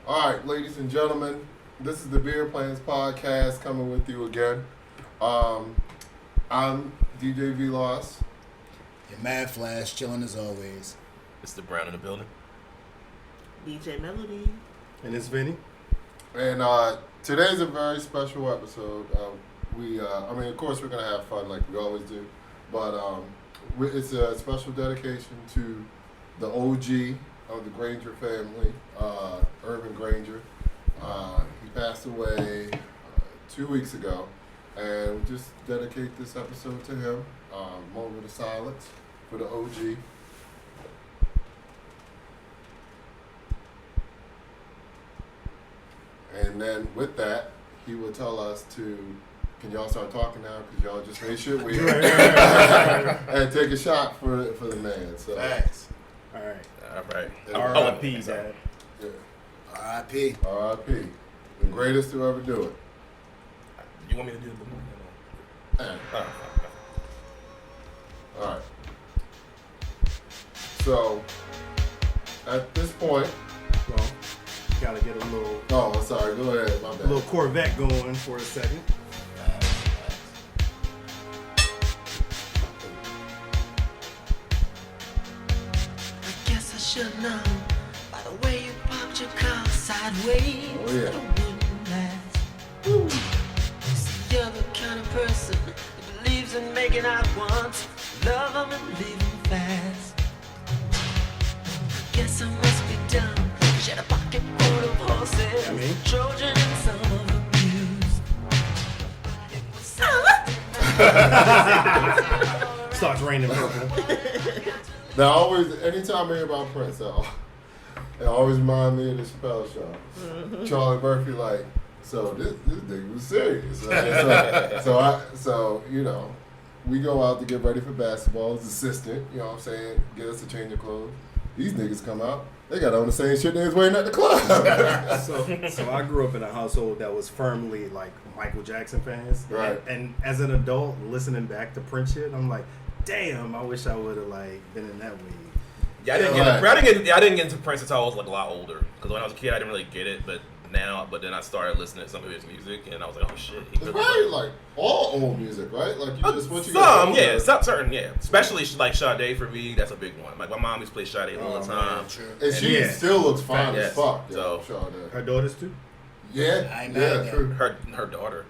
All right, ladies and gentlemen, this is the Beer Plans Podcast coming with you again. I'm DJ V-Loss. Your Mad Flash chilling as always. Mr. Brown in the building. DJ Melody. And it's Vinny. And today's a very special episode. Of course, we're going to have fun like we always do. But it's a special dedication to the OG of the Granger family, Irvin Granger. He passed away 2 weeks ago. And we just dedicate this episode to him. Moment of silence for the OG. And then with that, he will tell us to, can y'all start talking now? Because y'all just made shit weird. And take a shot for the man. So. Facts. All right. R.I.P. Dad. Yeah. R.I.P. R.I.P. The greatest to ever do it. You want me to do the movie? All right. So, at this point, Well, gotta get a little oh, sorry, go ahead, my bad. little Corvette going for a second. I guess I should know by the way you parked your car sideways. Oh, yeah. It wouldn't last. Ooh. See, you're the kind of person that believes in making out once, love 'em and leave 'em fast. I guess I must be dumb. She had a pocket full of horses, I mean. Trojan and some of them used. It was Starts raining purple. Now, anytime I hear about Prince, it always reminds me of the Chappelle Show. Charlie Murphy, like, so this nigga was serious. So you know, we go out to get ready for basketball as assistant. You know what I'm saying? Get us a change of clothes. These niggas come out. They got on the same shit they was wearing at the club. So I grew up in a household that was firmly like Michael Jackson fans. Right. And as an adult, listening back to Prince shit, I'm like, damn, I wish I would have like been in that wave. Yeah, I didn't get into Prince until I was like a lot older. Because when I was a kid, I didn't really get it. But then I started listening to some of his music, and I was like, oh shit. It's probably like all old music, right? Like you just once you get Some, older- yeah, certain, yeah. Especially like Sade for me, that's a big one. Like my mom used to play Sade all the time. And she Yeah. still looks fine Yes. as fuck. So- Sade. Her daughters too? Yeah, I ain't mad at yeah, that. true. Her daughter.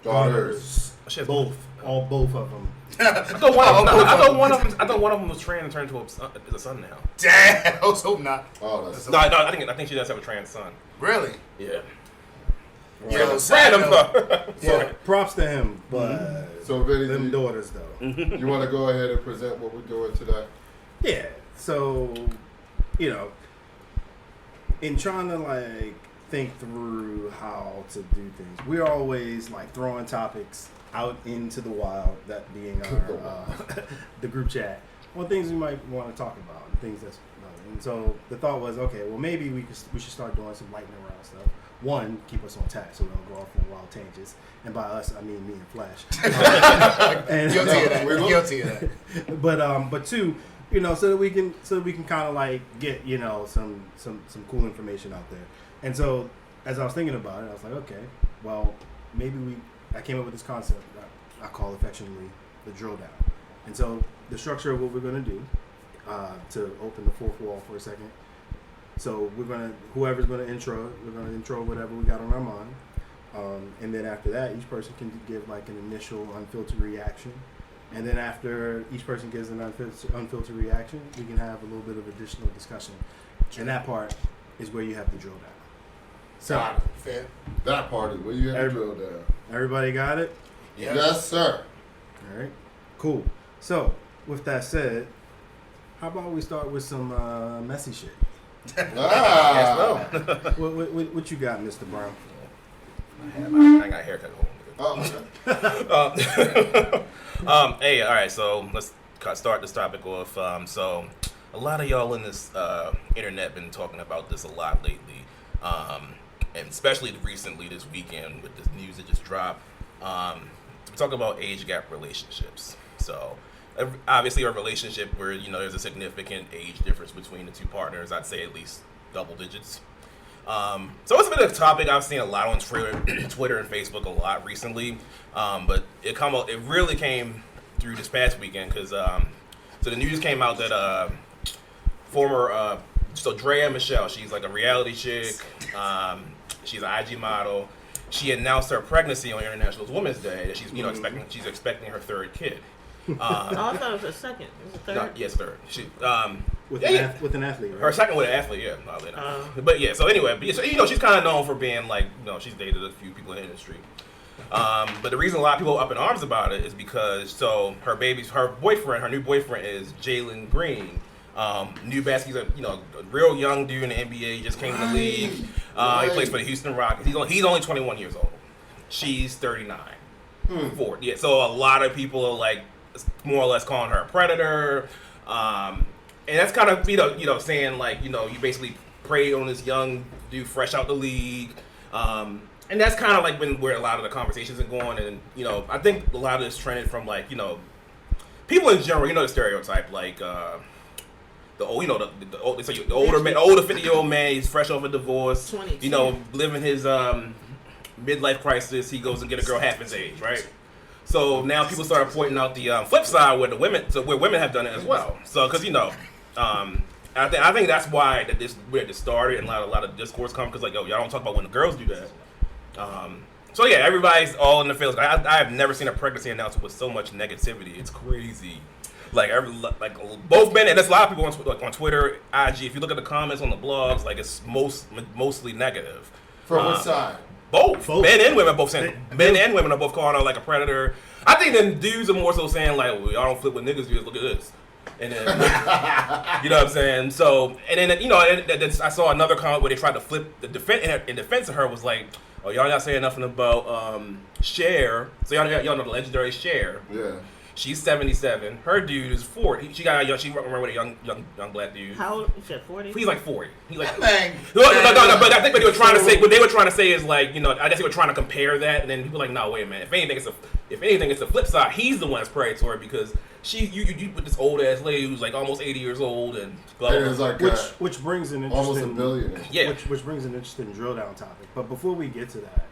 Daughters. She has Both. Both of them. I thought one of them was trans and turned to a son now. Damn, I was hoping not. Oh, that's No, I think she does have a trans son. Really? Yeah. Yo, Random. So props to him, but so. Vinny, them daughters though. you want to go ahead and present what we're doing today? Yeah. So, you know, in trying to like think through how to do things, we're always like throwing topics out into the wild, that being our the group chat, on things we might want to talk about, and things that's and so the thought was, okay, well maybe we should start doing some lightning round stuff. One, keep us on task so we don't go off on wild tangents, and by us I mean me and Flash. And, Guilty of that. Guilty of that. but two, you know, so that we can kind of like get, you know, some cool information out there. And so as I was thinking about it, I was like, okay, well maybe I came up with this concept that I call affectionately the drill down. And so the structure of what we're gonna do, to open the fourth wall for a second. So whoever's gonna intro, we're gonna intro whatever we got on our mind. And then after that, each person can give like an initial unfiltered reaction. And then after each person gives an unfiltered reaction, we can have a little bit of additional discussion. And that part is where you have the drill down. So Got it. Fair. That part is where you have to drill down. everybody got it? Yeah. Yes, sir. All right, cool. So with that said, how about we start with some messy shit? Ah. What you got, Mr. Brown? I got a haircut. Oh, Hey, all right. So let's start this topic off. So a lot of y'all in this internet been talking about this a lot lately, and especially recently this weekend with this news that just dropped. We talk about age gap relationships. So obviously a relationship where there's a significant age difference between the two partners. I'd say at least double digits. So it's been a topic I've seen a lot on Twitter and Facebook a lot recently, but it really came through this past weekend because so the news came out that former so Drea Michelle, she's like a reality chick, she's an IG model. She announced her pregnancy on International Women's Day that she's expecting her third kid. Oh, I thought it was a second. It was a third. Yes, third. She with an athlete, right? her second with an athlete, yeah. But yeah, so anyway, so, she's kind of known for being like, she's dated a few people in the industry. But the reason a lot of people are up in arms about it is because her new boyfriend is Jalen Green. New basketball, he's a real young dude in the NBA. He just came in the league. He plays for the Houston Rockets. He's only 21 years old. She's 39. 40. Yeah, so a lot of people are like more or less calling her a predator. And that's kind of saying like you basically preyed on this young dude fresh out the league. And that's kind of like where a lot of the conversations are going. And I think a lot of this trended from like people in general. The stereotype like. The older 50-year-old man, he's fresh off a divorce, 22. living his midlife crisis. He goes and get a girl half his age, right? So now people start pointing out the flip side where women have done it as well. So because I think that's why where this started and a lot of discourse come because like y'all don't talk about when the girls do that. So yeah, everybody's all in the feels. I have never seen a pregnancy announcement with so much negativity. It's crazy. Like both men, and there's a lot of people on Twitter, IG. If you look at the comments on the blogs, like it's mostly negative. From which side? Both. Men and women both saying. Men and women are both calling her like a predator. I think the dudes are more so saying like, well, y'all don't flip what niggas do. Look at this. And then, you know what I'm saying? So, and then I saw another comment where they tried to flip the in defense of her was like, oh, y'all not saying nothing about Cher. So y'all know the legendary Cher. Yeah. She's 77. Her dude is 40. She got she running with a young black dude. How old? You said 40? He's like 40. He's like Man. no. But I think what they were trying to say is like I guess they were trying to compare that, and then people were like, no, wait a minute. If anything, it's the flip side. He's the one that's predatory because you put this old ass lady who's like almost 80 years old and blah blah. It's like which brings an almost interesting a billionaire. Yeah. Which brings an interesting drill down topic. But before we get to that,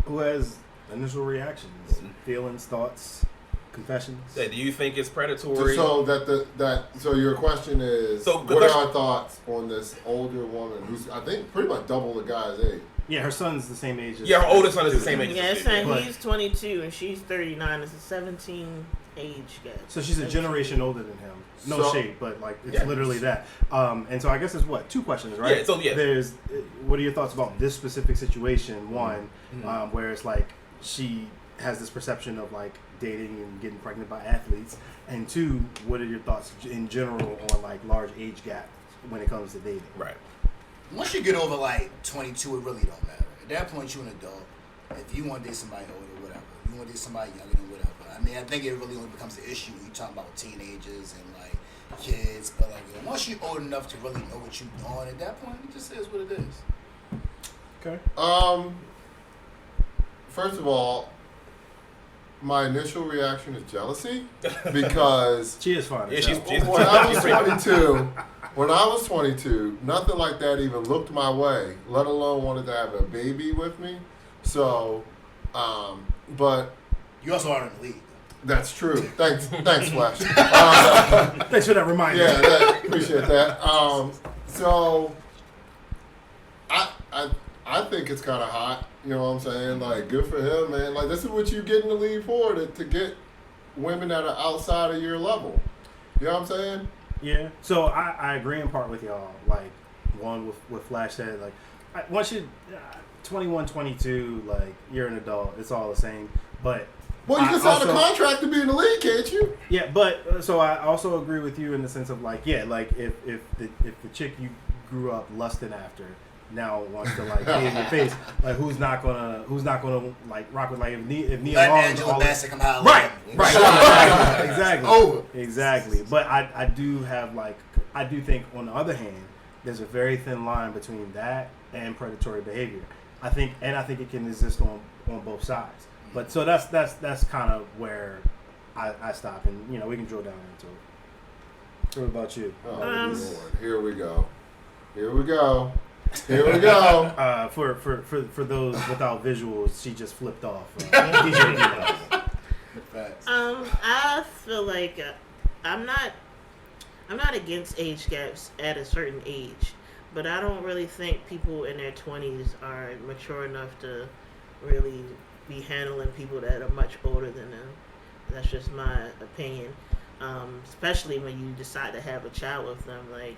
who has initial reactions, feelings, thoughts? Confessions. Yeah, do you think it's predatory? So your question is, what are our thoughts on this older woman who's I think pretty much double the guy's age? Yeah, her son's the same age as her oldest son is the same age. Yeah, as it's saying But- he's 22 and she's 39. It's a 17 age gap. So she's a generation older than him. No So- shade, but like it's literally that. And so I guess it's two questions, right? Yeah, so yeah. There's what are your thoughts about this specific situation? One, where it's like she has this perception of like dating and getting pregnant by athletes, and two, what are your thoughts in general on like large age gap when it comes to dating? Right. Once you get over like 22, it really don't matter. At that point, you're an adult. If you want to date somebody older, whatever. If you want to date somebody younger, than whatever. I mean, I think it really only becomes an issue when you talk about teenagers and like kids. But like once you're old enough to really know what you're doing, at that point, it just is what it is. Okay. First of all, my initial reaction is jealousy because She is fine. Yeah, as she's hell. when I was 22, nothing like that even looked my way, let alone wanted to have a baby with me. So, but You also are in the league. that's true. Thanks, Flash. Thanks for that reminder. Yeah, appreciate that. So, I think it's kind of hot. You know what I'm saying? Like, good for him, man. Like, this is what you get in the league for, to get women that are outside of your level. You know what I'm saying? Yeah. So I agree in part with y'all. Like, one with Flash said, like, once you 21, 22, like, you're an adult. It's all the same. But Well, you I can sign also- a contract to be in the league, can't you? yeah, but so I also agree with you in the sense of like, yeah, like if the chick you grew up lusting after now wants to like get in your face, like who's not gonna like rock with like if Nia Let Long Angela Bassett come out. right exactly Over. exactly. But I do think on the other hand there's a very thin line between that and predatory behavior. I think it can exist on both sides. But so that's kind of where I stop, and we can drill down into it. What about you? Oh, Lord. Here we go. Here we go. For those without visuals, she just flipped off. DJ D-Dub. Facts. I feel like I'm not against age gaps at a certain age, but I don't really think people in their 20s are mature enough to really be handling people that are much older than them. That's just my opinion. Especially when you decide to have a child with them, like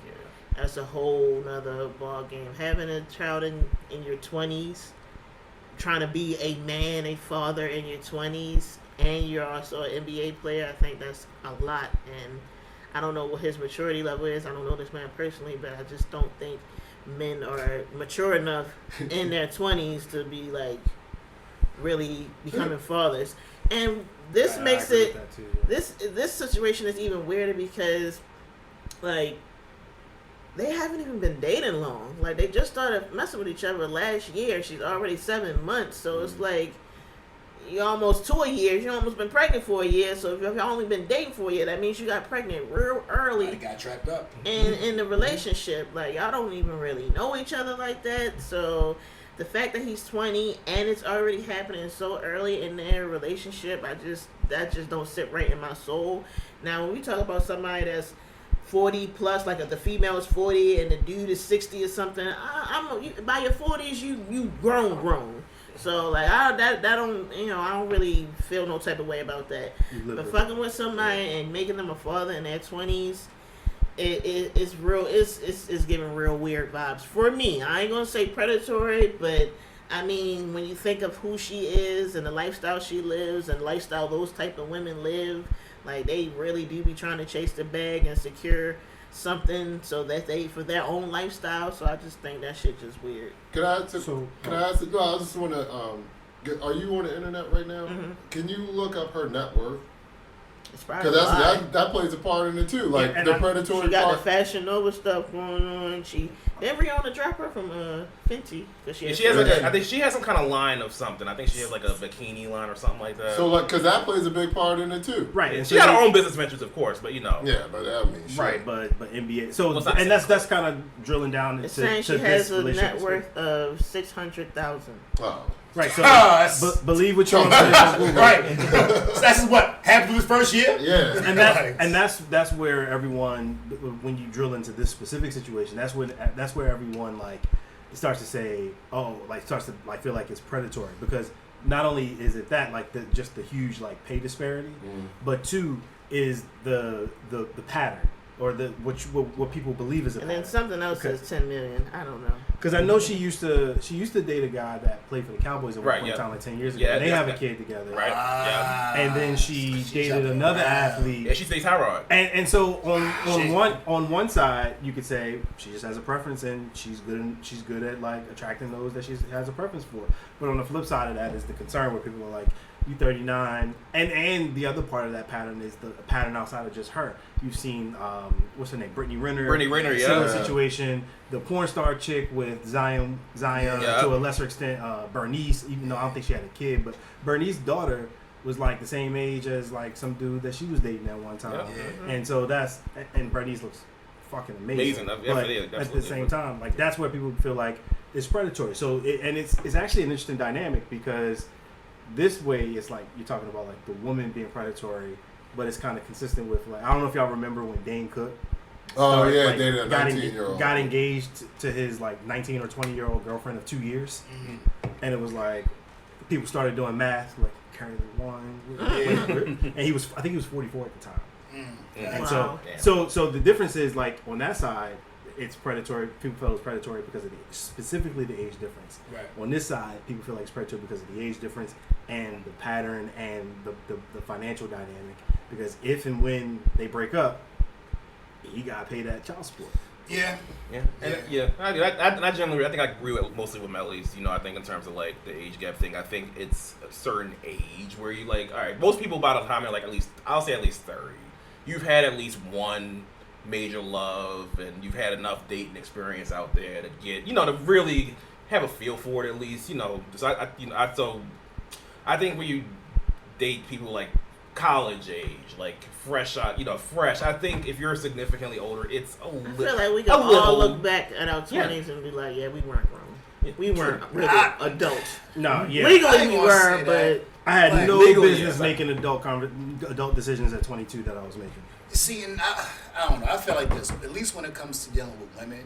that's a whole nother ball game. Having a child in your 20s, trying to be a man, a father in your 20s, and you're also an NBA player, I think that's a lot. And I don't know what his maturity level is. I don't know this man personally, but I just don't think men are mature enough in their 20s to be like really becoming fathers. And this makes I agree it with that too, yeah. this situation is even weirder because like they haven't even been dating long. Like they just started messing with each other last year. She's already 7 months, so it's like you're almost 2 years. You almost been pregnant for a year. So if you've only been dating for a year, that means you got pregnant real early. I got trapped up. in the relationship. Like y'all don't even really know each other like that. So the fact that he's 20 and it's already happening so early in their relationship, that just don't sit right in my soul. Now when we talk about somebody that's 40 plus, like if the female is 40 and the dude is 60 or something, by your 40s you grown. So like I don't I don't really feel no type of way about that. But fucking with somebody and making them a father in their 20s, it's real. It's giving real weird vibes for me. I ain't gonna say predatory, but I mean when you think of who she is and the lifestyle she lives and the lifestyle those type of women live, like they really do be trying to chase the bag and secure something so that they for their own lifestyle. So I just think that shit just weird. Can I ask? No, I just want to. Are you on the internet right now? Mm-hmm. Can you look up her net worth? It's probably Because that plays a part in it too. Like Yeah, the predatory she got part. the Fashion Nova stuff going on. Didn't Rihanna drop her from Fenty? Cause She has like I think she has some kind of line of something. I think she has like a bikini line or something like that. So like, because that plays a big part in it too. Right. And She so got her own business ventures, of course, but you know. Yeah, but that means shit. Right, but NBA. So Well, it's not and that's kind of drilling down It's into saying she to has this a net relationship. worth of $600,000. Oh. Right. So That's- believe what you want to Right. So that's what happened his first year. Yeah. and that's where everyone, when you drill into this specific situation, that's where everyone like starts to say, starts to like feel like it's predatory, because not only is it that like just the huge like pay disparity, but two is the pattern or what people believe is a And pattern. then something else Okay. says $10 million. I don't know. Because I know she used to date a guy that played for the Cowboys at one Right, point in yeah. time, like 10 years ago. Yeah, and they yeah. have a kid together. Right. Yeah. And then she dated another athlete. Yeah, she stays Tyrod. And so on Shit. one side you could say she just has a preference and she's good at like attracting those that she has a preference for. But on the flip side of that is the concern where people are like, you 39, and the other part of that pattern is the pattern outside of just her. You've seen what's her name, Brittany Renner. Yeah. Similar situation. The porn star chick with Zion Yeah. to a lesser extent, Bernice. Even though I don't think she had a kid, but Bernice's daughter was like the same age as like some dude that she was dating at one time. Yeah. And so and Bernice looks fucking amazing. Amazing. But Yeah, at the absolutely. same time, like that's where people feel like it's predatory. So it's actually an interesting dynamic, because this way it's like you're talking about like the woman being predatory, but it's kind of consistent with like, I don't know if y'all remember when Dane Cook Dated a 19-year-old. got engaged to his like 19 or 20-year-old girlfriend of 2 years, and it was like people started doing math like carry the one, and I think he was 44 at the time. And Wow. so the difference is like on that side it's predatory. People feel it's predatory because of specifically the age difference. Right. On this side, people feel like it's predatory because of the age difference and the pattern and the financial dynamic. Because if and when they break up, he gotta pay that child support. Yeah. Yeah, I generally, I think I agree with mostly with Melly's. You know, I think in terms of like the age gap thing, I think it's a certain age where you like, all right, most people by the time they're like I'll say at least 30, you've had at least one major love and you've had enough dating experience out there to get, to really have a feel for it at least. So I think when you date people like college age, like fresh out, fresh. I think if you're significantly older, it's a I little. feel like we can all look back at our 20s and be like, yeah, we weren't grown. We weren't really adults. No, yeah. Legally I we ain't were, gonna say but that. I had Like, no legally, business yeah. making adult decisions at 22 that I was making. See, and I don't know. I feel like this. At least when it comes to dealing with women,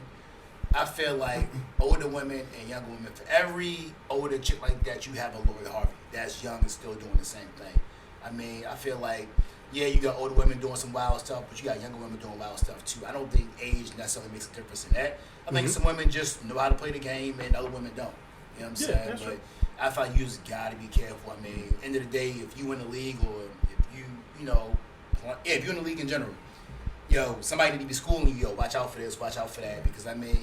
I feel like older women and younger women. For every older chick like that, you have a Lori Harvey that's young and still doing the same thing. I mean, I feel like, yeah, you got older women doing some wild stuff, but you got younger women doing wild stuff too. I don't think age necessarily makes a difference in that. I think some women just know how to play the game and other women don't. You know what I'm saying? that's But true. I feel like you just gotta be careful. I mean, end of the day, if you in the league or if if you're in the league in general, somebody need to be schooling you, watch out for this, watch out for that, because I mean,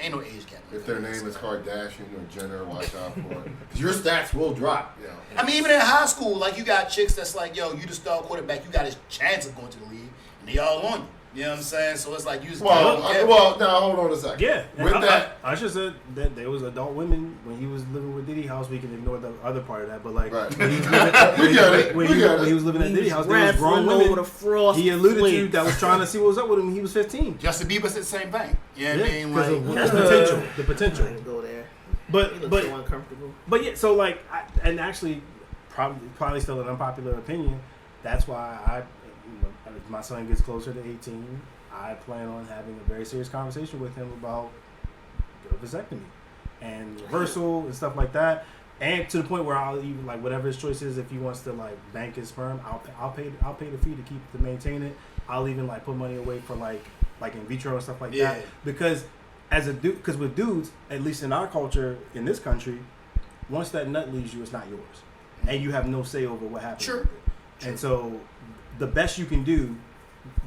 ain't no age gap. If their name is Kardashian or Jenner, watch out for it. 'Cause your stats will drop. I mean, even in high school, like you got chicks that's like, you the star quarterback, you got a chance of going to the league, and they all on you. You know what I'm saying? So it's like you just Now hold on a second. Yeah. With that, Usher said that there was adult women when he was living with Diddy House. We can ignore the other part of that, but like Right. when he was We get it. when We he, get when it. he was living at Diddy House, there was Rattling grown over the women. frost He alluded to flakes. that was trying to see what was up with him when he was 15. Justin Bieber said the same thing. You know what I mean? because of Like, the potential. The I potential. didn't go there. He But looked but so uncomfortable. But yeah, so like, and actually, probably still an unpopular opinion. That's why if my son gets closer to 18, I plan on having a very serious conversation with him about vasectomy and reversal and stuff like that. And to the point where I'll even like whatever his choice is, if he wants to like bank his sperm, I'll pay the fee to maintain it. I'll even like put money away for like in vitro and stuff like Yeah. that. Because because with dudes, at least in our culture in this country, once that nut leaves you, it's not yours, and you have no say over what happens. Sure. with it. And so, the best you can do,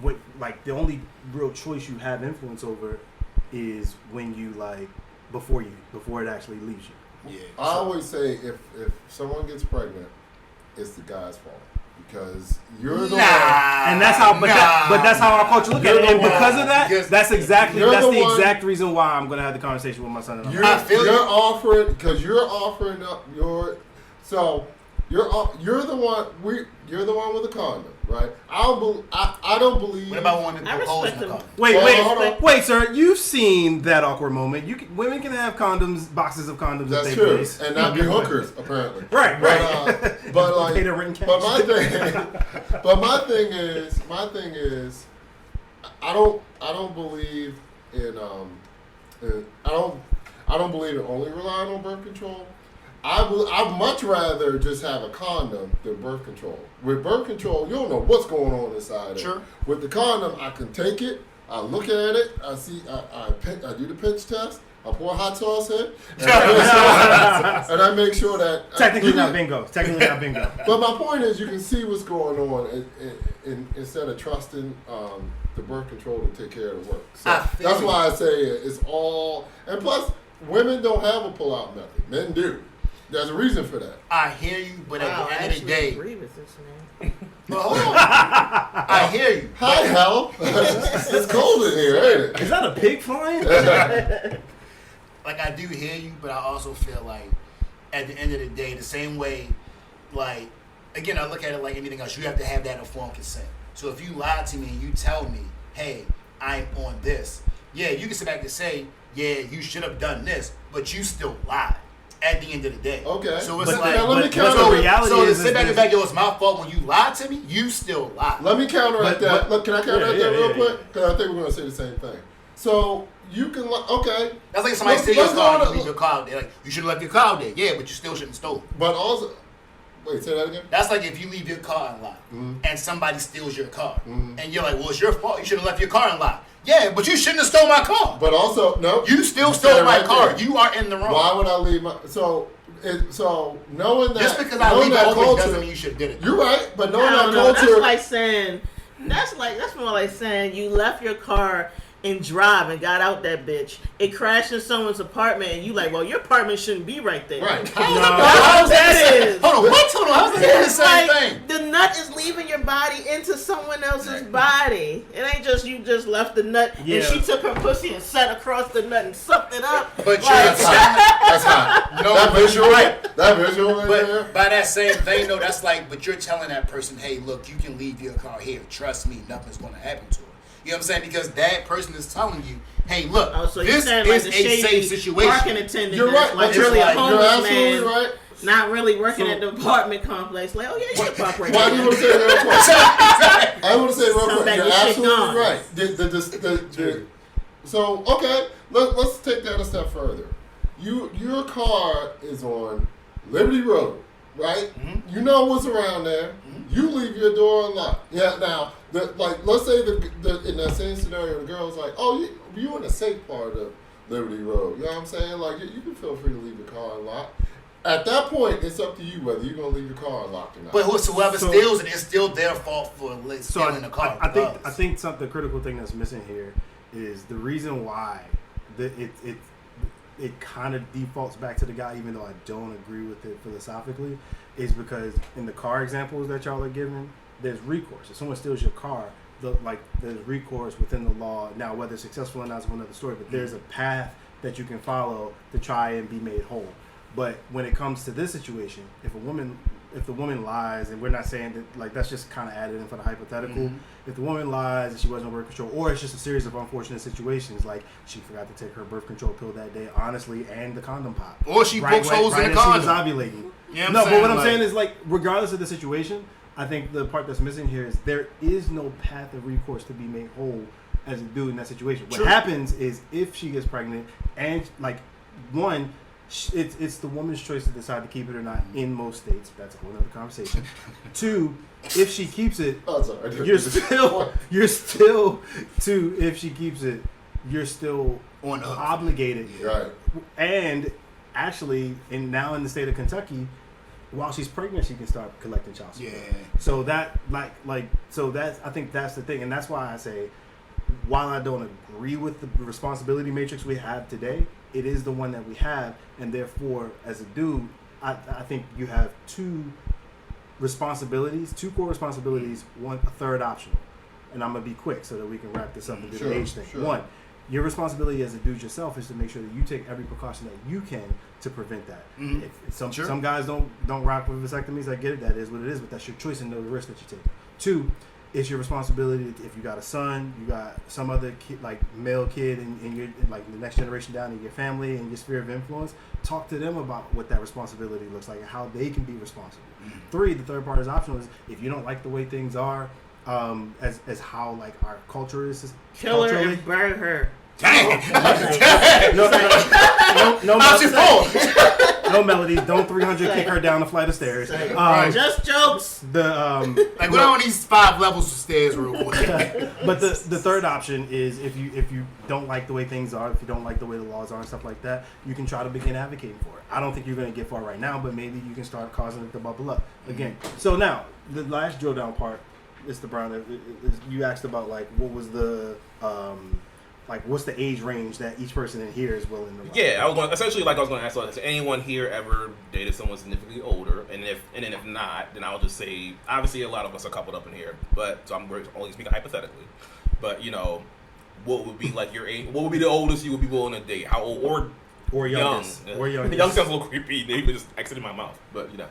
the only real choice you have influence over, is when you before it actually leaves you. yeah. I always say if someone gets pregnant, it's the guy's fault because you're the one. And that's how, but that's how our culture look at it. You're the And because one. of that, Yes. that's You're the one. exact reason why I'm gonna have the conversation with my son. And You're I feel you. offering because you're offering up your you're the one you're the one with the condom, right? I don't believe. What about one that I proposes respect in the him. car? Well, Wait, sir. You've seen that awkward moment. Women can have boxes of condoms. That's if they true, please. and not be hookers apparently. Right. But like, Pay the rent cash. but my thing is, I don't believe in I don't believe in only relying on birth control. I'd much rather just have a condom than birth control. With birth control, you don't know what's going on inside. Sure. It. With the condom, I can take it. I look at it. I see. I do the pinch test. I pour hot sauce in, and I make sure that Technically not bingo. But my point is, you can see what's going on, instead of trusting the birth control to take care of the work. So I feel that's you. why I say it's all. And plus, women don't have a pull-out method. Men do. There's a reason for that. I hear you, but Wow, at I the end of the actually day, agree with this man. but hold on. I hear you. Hi, hell. It's cold in here, ain't it? Is that a pig flying? Like, I do hear you, but I also feel like at the end of the day, the same way, like, again, I look at it like anything else. You have to have that informed consent. So if you lie to me and you tell me, hey, I'm on this, yeah, you can sit back and say, yeah, you should have done this, but you still lied at the end of the day. Okay. So it's But- like, now let me counter. the reality so to is sit back this- and back, yo, it's my fault when you lied to me, you still lied. Let me counteract that. Look, can I counteract that real yeah. quick? Because I think we're going to say the same thing. So you can, okay. That's like somebody Let's- steal your let's car go and on you leave your car out there. Like, you should have left your car out there. Yeah, but you still shouldn't have stolen. But also, wait, say that again. That's like if you leave your car unlocked Mm-hmm. and somebody steals your car. And you're like, well, it's your fault. You should have left your car unlocked. Yeah, but you shouldn't have stole my car. But also, no. You still You stole said it my right car. there. You are in the wrong. Why would I leave my so knowing that Just because I knowing leave it that open culture, doesn't mean you should have did it. you're right, but I knowing don't that know. culture, That's more like saying you left your car and drive and got out that bitch. It crashed in someone's apartment, and you like, well, your apartment shouldn't be right there. Right. How that is. Hold on, what? Hold on, how's that the same Like, thing? the nut is leaving your body into someone else's body. It ain't just you just left the nut Yeah. and she took her pussy and sat across the nut and sucked it up. But Like, That's hot. No, That but visual, you're right. that visual right there. But by that same thing, though, that's like, but you're telling that person, hey, look, you can leave your car here. Trust me, nothing's going to happen to her. You know what I'm saying? Because that person is telling you, hey, look, oh, so you're this saying like is the a shady safe situation. parking attendant You're that's right. like It's really a like- You're homeless absolutely man, right. not really working So- at the apartment complex. Like, oh yeah, you can park right Why do you there. want to say it real quick? I want to say it real Come quick. back You're with shit absolutely gone. right. So okay, let's take that a step further. Your car is on Liberty Road, right? Mhm. You know what's around there. You leave your door unlocked. Yeah. Now, let's say in that same scenario, the girl's like, "Oh, you in a safe part of Liberty Road." You know what I'm saying? Like, you can feel free to leave your car unlocked. At that point, it's up to you whether you're gonna leave your car unlocked or not. But whoever So- steals it, it's still their fault for So stealing the car. I think the critical thing that's missing here is the reason why it kind of defaults back to the guy, even though I don't agree with it philosophically, is because in the car examples that y'all are giving, there's recourse. If someone steals your car, there's recourse within the law. Now, whether it's successful or not is another story, but there's a path that you can follow to try and be made whole. But when it comes to this situation, if the woman lies, and we're not saying that, like, that's just kind of added in for the hypothetical. Mhm. If the woman lies and she wasn't on birth control, or it's just a series of unfortunate situations, like she forgot to take her birth control pill that day, honestly, and the condom pop, Or she pokes holes in the as she was condom. ovulating. You know what No, I'm but saying? what I'm Like- saying is, like, regardless of the situation, I think the part that's missing here is there is no path of recourse to be made whole as a dude in that situation. What True. happens is if she gets pregnant, and like, one, it's the woman's choice to decide to keep it or not in most states. That's a whole other conversation. Two, if she keeps it, Oh, sorry. you're still if she keeps it, you're still On the hook. obligated. Right. And actually, now in the state of Kentucky, while she's pregnant, she can start collecting child support. Yeah. So that I think that's the thing, and that's why I say, while I don't agree with the responsibility matrix we have today, it is the one that we have, and therefore, as a dude, I think you have two core responsibilities, a third optional. And I'm gonna be quick so that we can wrap this up and do Sure, the age thing. sure. One, your responsibility as a dude yourself is to make sure that you take every precaution that you can to prevent that. Mhm. If some Sure. some guys don't rock with vasectomies, I get it. That is what it is, but that's your choice and know the risk that you take. Two, it's your responsibility if you got a son, you got some other kid, like male kid in your, like the next generation down in your family and your sphere of influence. Talk to them about what that responsibility looks like and how they can be responsible. Three, the third part is optional. Is if you don't like the way things are, as how like our culture is Kill her culturally. and burn her. Dang. No, Option four. no melody. Don't 300 kick her down a flight of stairs. Right. Just jokes. Like, go down these 5 levels of stairs real quick. But the third option is if you don't like the way things are, if you don't like the way the laws are and stuff like that, you can try to begin advocating for it. I don't think you're going to get far right now, but maybe you can start causing it to bubble up again. So now the last drill down part, Mr. Brown, you asked about like what was the like what's the age range that each person in here is willing to. Yeah, I was going to ask, has anyone here ever dated someone significantly older? And if not, then I'll just say, obviously a lot of us are coupled up in here, but so I'm only speaking hypothetically. But you know, what would be like your age? What would be the oldest you would be willing to date? How old or young? youngest. Or youngest. Young sounds a little creepy. They just exited my mouth, but you know.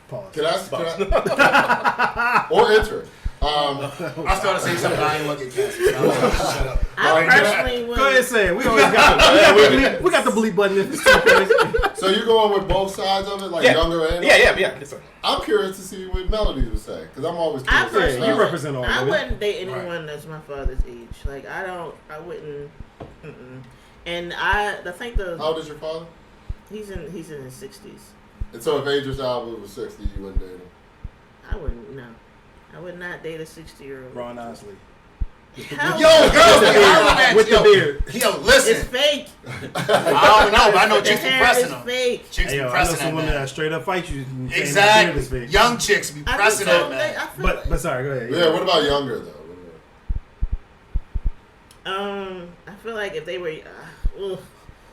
Pause. Can I or enter? I started saying something I ain't want to get canceled. So I was like, shut up. I personally would. Go ahead and say it. We always got we got the bleep button if it's too crazy. So you're going with both sides of it, like Yeah. younger and older? Yeah. Yes, sir. I'm curious to see what Melody would say because I'm always I curious. personally, you represent all I of it. wouldn't date anyone that's my father's age. Like I wouldn't. And I think How old is your father? he's in his 60s. And so if Idris Elba was 60, you wouldn't date him. I wouldn't. No, I would not date a 60-year-old. Ron Osley. Hell Yo, no. girls, be hollering at With the yo. beard. Yo, It's listen. fake. I don't know, but I know The chicks be hair pressing is them. fake. Chicks Hey, be yo, I know pressing some that women that man. straight up fight you. saying that beard is Exactly. fake. Young chicks be I just pressing don't that think. I man. feel But sorry, go ahead. Yeah, what about younger though? I feel like if they were,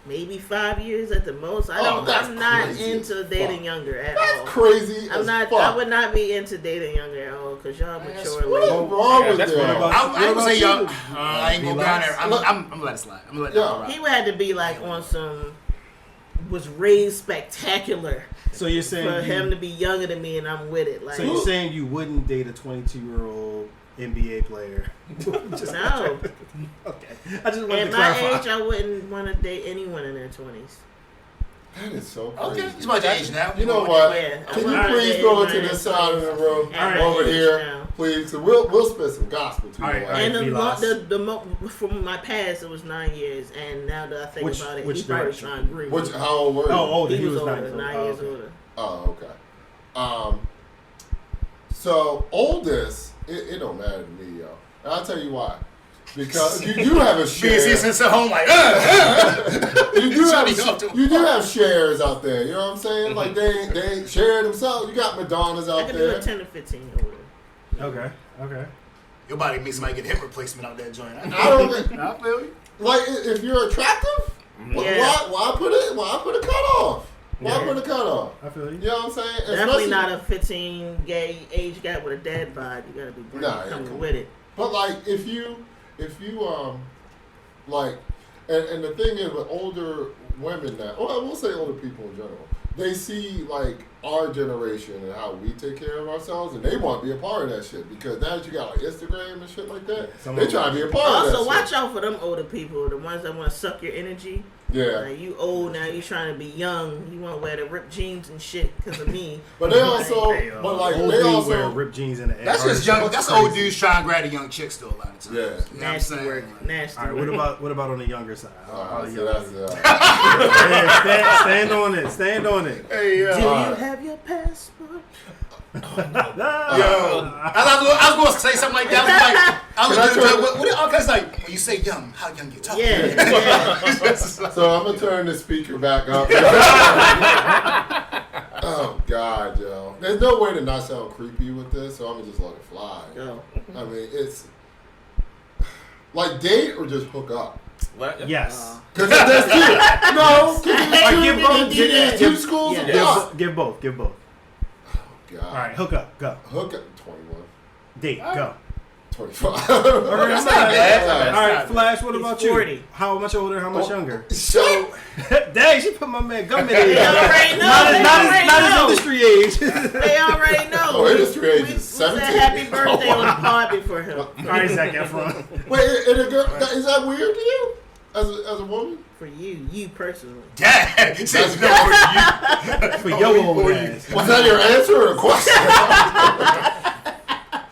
maybe 5 years at the most. That's I'm not crazy into as dating fuck. younger at That's all. crazy. I'm as not. Fuck. I would not be into dating younger at all because y'all That's mature What is late. wrong Yeah, with that's y'all? what about- I ain't gonna say you? young. I ain't gonna go down there. I'm gonna let it slide. I'm gonna let Yeah. that He would have to be like on some. Was raised spectacular So you're saying for you, him to be younger than me, and I'm with it. Like so you're saying you wouldn't date a 22-year-old NBA player? Just no. Okay. I just wanted At to my clarify. age, I wouldn't want to date anyone in their 20s. That is so out. crazy. Okay, it's about your age now. You know what? Yeah, I Can you wanna please date go anyone into in this their side of the 20s. room At my over age here, now. please? So we'll spit some gospel to you. All right, all right. And Vilas. from my past, it was 9 years, and now that I think Which- about it, which he probably direction? trying to agree. Which, with me. how old were you? Oh, older. He was older, 9 9 oh, years okay. older. Oh, okay. So oldest, it don't matter to me, yo. And I'll tell you why. Because you have a Being share. since at home like, You do have shares out there. You know what I'm saying? Like they ain't sharing themselves. You got Madonnas I out could do there. a 10 to 15 older. Okay. your body makes somebody get hip replacement out that joint. I don't think, I feel you. like if you're attractive, Yeah. why put a cutoff? Why Yeah. put a cutoff? I feel you. You know what I'm saying? Definitely Especially- not a 15 gay age gap with a dad vibe. You gotta be Nah, yeah, coming come with it. But like if you like and the thing is with older women now, well, we'll say older people in general, they see like our generation and how we take care of ourselves, and they want to be a part of that shit because now that you got like Instagram and shit like that, Some they of them- try to be a part of that. Also, watch shit. out for them older people, the ones that want to suck your energy. Yeah, Like, you old now, you trying to be young. You want to wear the ripped jeans and shit because of me. but they also, Hey, but like old they dudes wear also, ripped jeans in the air. That's just young. That's old dudes trying to grab a young chick still a lot of times. Yeah. You know what I'm Nasty saying? work. Nasty All right. work. What about on the younger side? How so young? that's Yeah, stand on it. Stand on it. Hey, Do yo. you have your passport? Yo, I was going to say something like that. I was like, what like, when you say young, how young you talking? Yeah. So I'm gonna turn the speaker back up. Oh God, yo! There's no way to not sound creepy with this, so I'm gonna just let it fly. Go. I mean, it's like date or just hook up. What? Yes. Cause that's two. No, Alright, give both. It's two schools of Yeah. thought. Give both. Give both. God. All right. Hook up. Go. Hook up. 21, Date. Go. 25. Okay, That's not bad. All right, Flash. What He's about 40. you? How much older? How much younger? So Dang, she put my man Gummy in They there. already know. Not They his already industry age. know. They already know. Oh, industry age We is said 17. happy birthday on the party for him. All right, Zac Efron. wait, and a girl, is that weird to you as a woman? For you personally. Dad, he says no for you. For your old ass. Was that your answer or a question?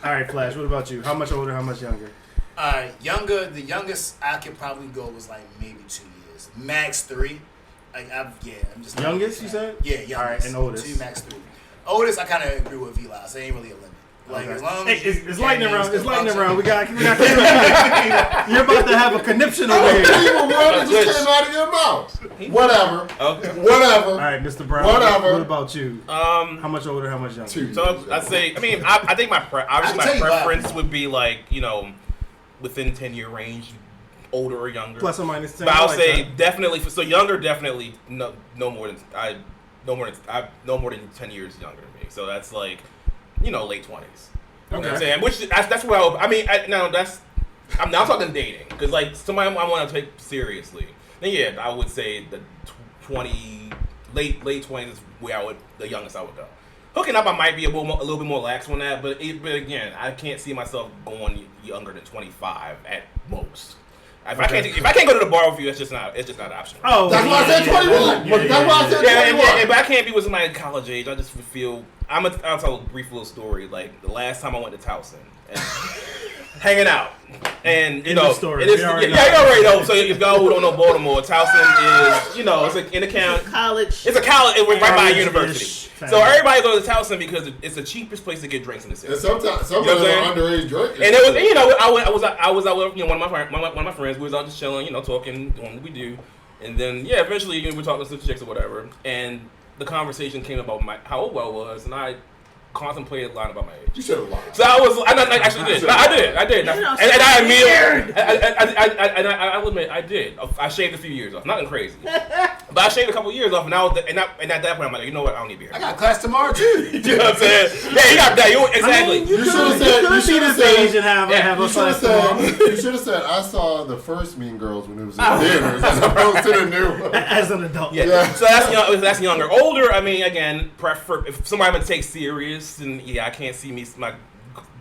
All right, Flash. What about you? How much older? How much younger? Younger. The youngest I could probably go was like maybe 2 years, max 3. I'm just not- Youngest, you said? Yeah, youngest. All right, and oldest? 2, max 3. Oldest, I kind of agree with Vilas. It ain't really a limit. Like Okay. as long Hey, as it's lightning names round. It's still lightning function. round. We got. You're about to have a conniption over What here. just came out of your mouth? Whatever. Okay. Whatever. All right, Mr. Brown. Whatever. What about you? How much older? How much younger? 2 So years, I'd say, I mean, I think obviously I my can tell you preference would be like, you know, within 10-year range, older or younger. Plus or minus 10. But I'll I like say that. definitely. So younger, definitely no more than 10 years younger than me. So that's like, you know, late 20s. You know what I'm Okay. saying? Which that's where I'm now talking dating because like somebody I want to take seriously. Then yeah, I would say the 20 late 20s is where the youngest I would go. Hooking up, I might be a little bit more lax on that, but again, I can't see myself going younger than 25 at most. If I can't go to the bar with you, it's just not an option. Oh, That's why I said 21. That's why I said 21. But I can't be with somebody in college age. I just feel I'll tell a brief little story. Like the last time I went to Towson and hanging out, and you know, story. it is, We already you know. already know. So if y'all who don't know Baltimore, Towson is, you know, it's in the county. College. It's a college. It was right by a College-ish university. family. So everybody goes to Towson because it's the cheapest place to get drinks in the city. And sometimes some You know of what them I'm are underage drinking. And it was, you know, I was out with, you know, one of my friends. We was out just chilling, you know, talking, doing what we do, and then eventually we were talking to the chicks or whatever, and the conversation came about how old I was, and I contemplated lying about my age. You should have lied. So I actually did. No, I did. You know, And I weird. immediately, I'll admit, I did. I shaved a few years off. Nothing crazy. But I shaved a couple years off, and at that point, I'm like, you know what? I don't need to be here. I got class tomorrow too. You know what I'm saying? Yeah, you got that. Exactly. I mean, you You could should've said- you be should've this said- age and have Yeah, a You should have class tomorrow. said. You should have said. I saw the first Mean Girls when it was in theaters, as opposed to the new one. As an adult. Yeah. Yeah. So that's younger. Older, I mean, again, prefer if somebody I'm gonna take serious, then yeah, I can't see me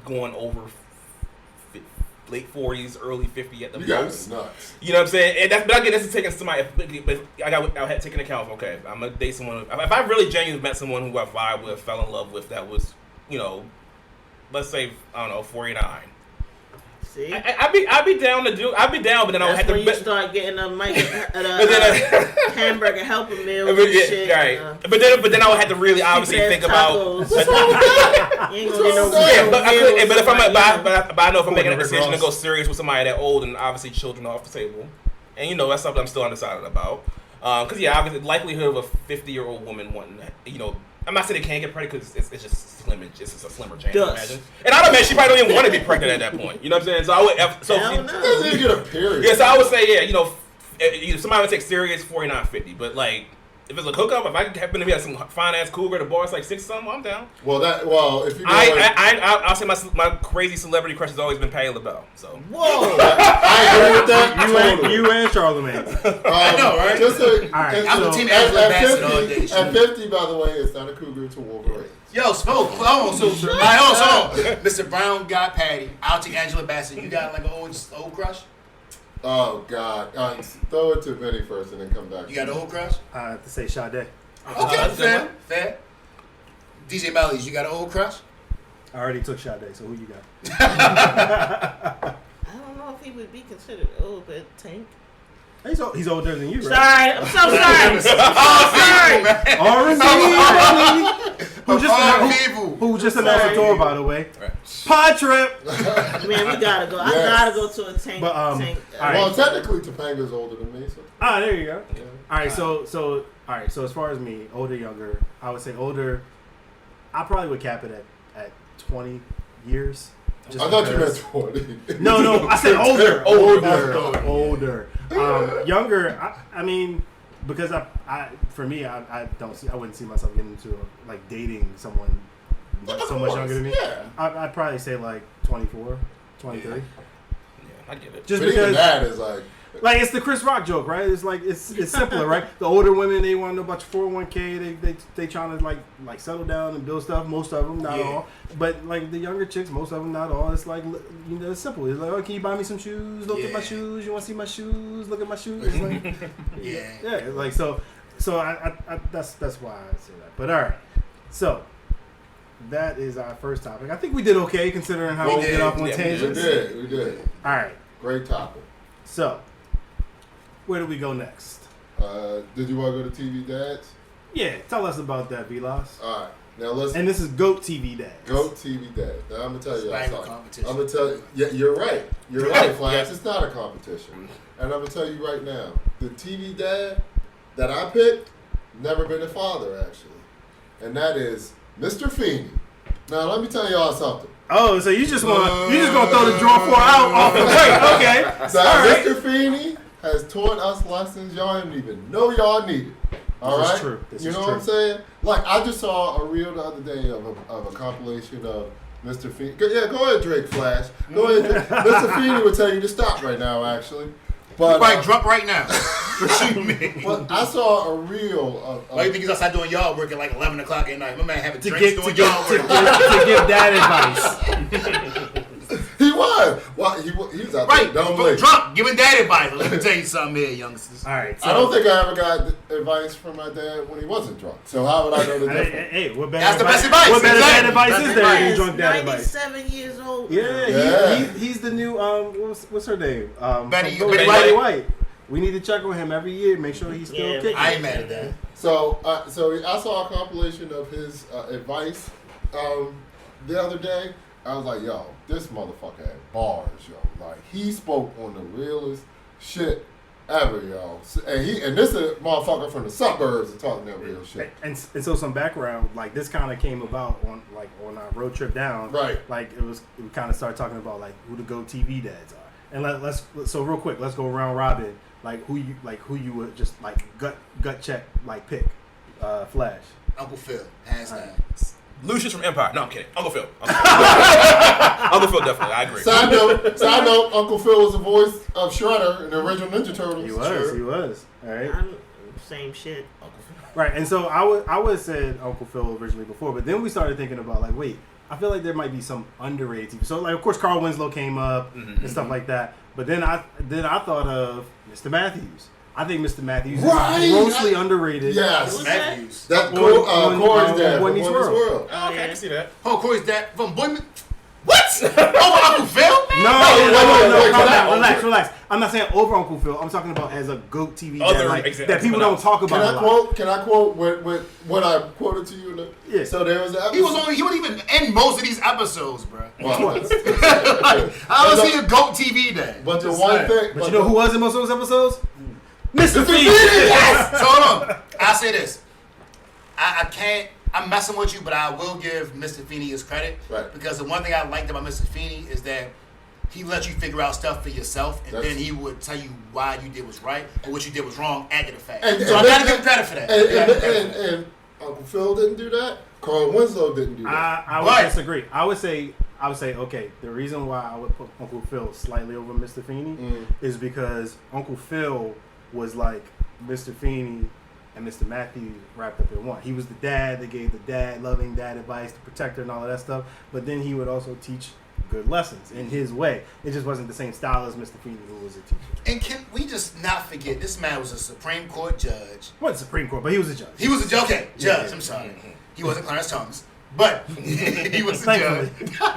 going over late 40s, early 50 at the You guys most. are nuts. You know what I'm saying? And that's, but again, this is taking somebody. But I had taken account of, okay, I'm gonna date someone. If I really genuinely met someone who I vibe with, fell in love with, that was, you know, let's say, I don't know, 49. See, I'd be down to do. I'd be down, but then I would that's have when to. you start getting a But then, hamburger helper meal but, and yeah, shit. right. But then I would have to really obviously think about. tacos. You ain't gonna get no Yeah, real but meals if I'm, somewhere. but I know if I'm making a Rick decision to Ross. go serious with somebody that old, and obviously children are off the table, and you know that's something I'm still undecided about. Because yeah, obviously the likelihood of a 50-year-old woman wanting, you know, I'm not saying they can't get pregnant because it's just slim. It's just a slimmer chance. I Dust. imagine. And I don't imagine she probably don't even want to be pregnant at that point. You know what I'm saying? So I would. So Hell no. Doesn't even get a period. yeah, so I would say yeah, you know, if somebody would take serious 49, 50, but like. If it's a hookup, if I happen to be at some fine ass cougar, the bar is like 6 something, I'm down. Well, if you. I'll say my crazy celebrity crush has always been Patti LaBelle. So Whoa! I agree with that. Totally. You and Charlamagne. I know, right? Just right, I'm the so- team Angela Bassett all day. 50, at 50, by the way, it's not a cougar, it's a Wolverine. Yo, smoke. Hold on. So, Mr. Brown got Patty. I'll take Angela Bassett. You got like an old crush? Oh, God. Throw it to Vinny first and then come back. You got an old crush? I have to say Sade. Okay, that's a good fair. DJ Mellies, you got an old crush? I already took Sade, so who you got? I don't know if he would be considered old, but Tank. He's older than you, right? Sorry, I'm so sorry. R&B, People. who just announced a tour, by the way. right. Pod trip. Man, we gotta go. I Yes. gotta go to a Tank. But, Tank. all right. Well, technically, Topanga's older than me, so. Ah, there you go. Yeah. All right, so all right, so as far as me, older, younger, I would say older. I probably would cap it at 20 years. Just I thought you because- meant 20. No, I said older, Older. older. Younger, I mean, because I wouldn't see myself getting into like dating someone so much younger than me. Yeah. I'd probably say like 24, 23. Yeah, I get it. Just But even because, that is like, it's the Chris Rock joke, right? It's like it's simpler, right? The older women, they want to know about your 401k. They trying to like settle down and build stuff. Most of them, not Yeah. all. But like the younger chicks, most of them, not all. It's like, you know, it's simple. It's like, oh, can you buy me some shoes? Look at my Yeah. shoes. You want to see my shoes? Look at my shoes. It's like, Yeah. yeah. Like so I that's why I say that. But all right, so. That is our first topic. I think we did okay considering how We we did. get off on Yeah, we tangents. we did. All right, Great topic. so where do we go next? Did you want to go to TV Dads? Yeah, tell us about that, Vilas. All right. Now let's And this is GOAT TV Dads. go TV Dads. Now I'm going to tell you It's not even a something. competition. I'm going to tell you. Yeah, you're right. You're Yeah. right, Flash. It's not a competition. And I'm going to tell you right now, the TV Dad that I picked, never been a father, actually. And that is Mr. Feeney. Now, let me tell y'all something. Oh, so you just gonna throw the draw 4 out off the break? Okay. So All right. Mr. Feeney has taught us lessons y'all didn't even know y'all needed. All This is right? true. This you is know true. what I'm saying? Like, I just saw a reel the other day of a compilation of Mr. Feeney. Yeah, go ahead, Drake Flash. Go ahead. Mr. Feeney would tell you to stop right now, actually. But Right, drunk right now. What you mean? well, I saw a reel of Why you think he's outside doing yard work at like 11 o'clock at night? My man having To drinks give doing yard work. that advice. he was. Well, he was out Right, there. Don't blink. drunk, giving dad advice. Let me tell you something here, youngsters. All right. So, I don't think I ever got advice from my dad when he wasn't drunk. So how would I know the difference? Hey, what better That's the best advice. What better Exactly. dad advice That's is the there than He's drunk dad advice? 97 years old. Yeah, Yeah. he's the new what's her name? Betty from White. Betty White. We need to check on him every year, make sure he's still Yeah, kicking. I ain't mad at that. So I saw a compilation of his advice the other day. I was like, yo, this motherfucker had bars, yo. Like, he spoke on the realest shit ever, y'all. And this is a motherfucker from the suburbs and talking that real shit. And so some background, like this kind of came about on our road trip down. Right. Like we kind of started talking about like who the GOAT TV dads are. And let's so real quick, let's go round robin. Like who you would just like gut check like pick. Flash. Uncle Phil, hands down. Lucius from Empire. No, I'm kidding. Uncle Phil. Uncle Phil, definitely. I agree. Side note, Uncle Phil was the voice of Shredder in the original Ninja Turtles. He was. All right. Same shit. Uncle Phil. Right, and so I would have said Uncle Phil originally before, but then we started thinking about like, wait, I feel like there might be some underrated TV. So like, of course, Carl Winslow came up and stuff like that. But then I thought of Mr. Matthews. I think Mr. Matthews is grossly underrated. Yes. Who's that? Matthews. That's Corey's dad. Boy Boy Meets Meets World. World. Oh, okay, I can see that. Oh, Corey's dad from Boy Meets. What? Over Uncle Phil? No, wait, calm down, wait, relax. I'm not saying over Uncle Phil. I'm talking about as a GOAT TV Other that people don't talk about a lot. Can I quote what I quoted to you? Yeah. So there was an episode. He wasn't even in most of these episodes, bro. Well, How is he a GOAT TV dad? but the one thing. But you know who was in most of those episodes? Mr. Feet. Yes! So hold on. I'll say this. I can't. I'm messing with you, but I will give Mr. Feeney his credit. Right. Because the one thing I liked about Mr. Feeney is that he let you figure out stuff for yourself, and then he would tell you why you did was right or what you did was wrong after the fact. So I gotta give him credit for that. And Uncle Phil didn't do that. Carl Winslow didn't do that. I would disagree. I would say, okay, the reason why I would put Uncle Phil slightly over Mr. Feeney is because Uncle Phil was like Mr. Feeney and Mr. Matthews wrapped up in one. He was the dad that gave the loving dad advice, the protector and all of that stuff, but then he would also teach good lessons in his way. It just wasn't the same style as Mr. Feeney, who was a teacher. And can we just not forget, this man was a Supreme Court judge. Wasn't Supreme Court, but he was a judge. He was a judge. Okay, judge. Yeah. I'm sorry. He wasn't Clarence Thomas, but he was a judge.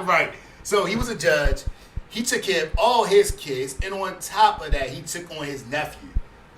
Right. So he was a judge. He took care of all his kids, and on top of that, he took on his nephew.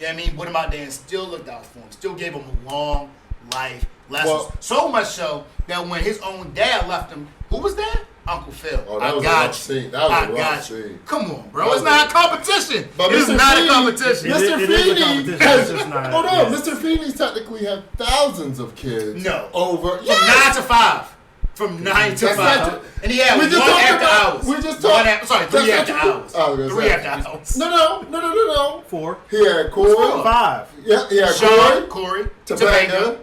You know what I mean? Put him out there and still looked out for him. Still gave him a long life lessons. Well, so much so that when his own dad left him, who was that? Uncle Phil. Oh, that I was a got rough you. scene. That was I a rough got you. scene. Come on, bro. It's not a competition. But It's Mr. not a Feeney- competition. It Mr. is a Feeney competition. has, It's just not- hold on, yes. Mr. Feeney's technically had thousands of kids. No. Over. From Yes. 9 to 5. From 9 to That's 5. not true. And he had We just one talked after about- hours. we just One talked- after, sorry, 3 that's after not true. hours. I was gonna 3 say. after hours. No. 4. He had Corey. 5. Yeah, he had Sean, Corey, Corey, Topanga, Topanga.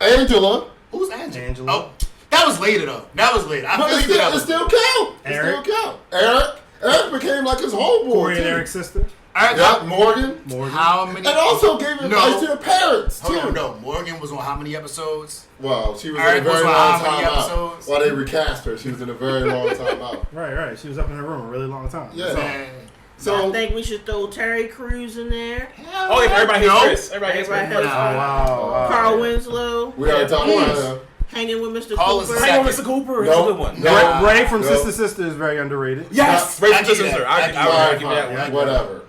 Angela. Who's Angela? Angela. Oh, that was later though. That was later. I But feel it you that still was count. Eric. It still count. Eric became like his homeboy. Corey and too. Eric's sister. Yeah, Morgan. How many? And also gave advice to No. her parents too. Hold on, no. Morgan was on how many episodes? Well, she was Eric in a was very on long how many time out. episodes? While they recast her, she was in a very long time out. Right. She was up in her room a really long time. Yeah. Man. I So think we should throw Terry Crews in there. Oh, yeah, everybody hates Chris. Everybody hates Chris. Everybody hates Wow. Carl Winslow. we already talked about her. Hanging with Mr. Carl is Cooper. the Hang on, second. Mr. Cooper. It's a good one. No. Ray from No. Sister is very underrated. Yes, I Ray from give Sister. that. I I would Fine, give that one. fine, whatever.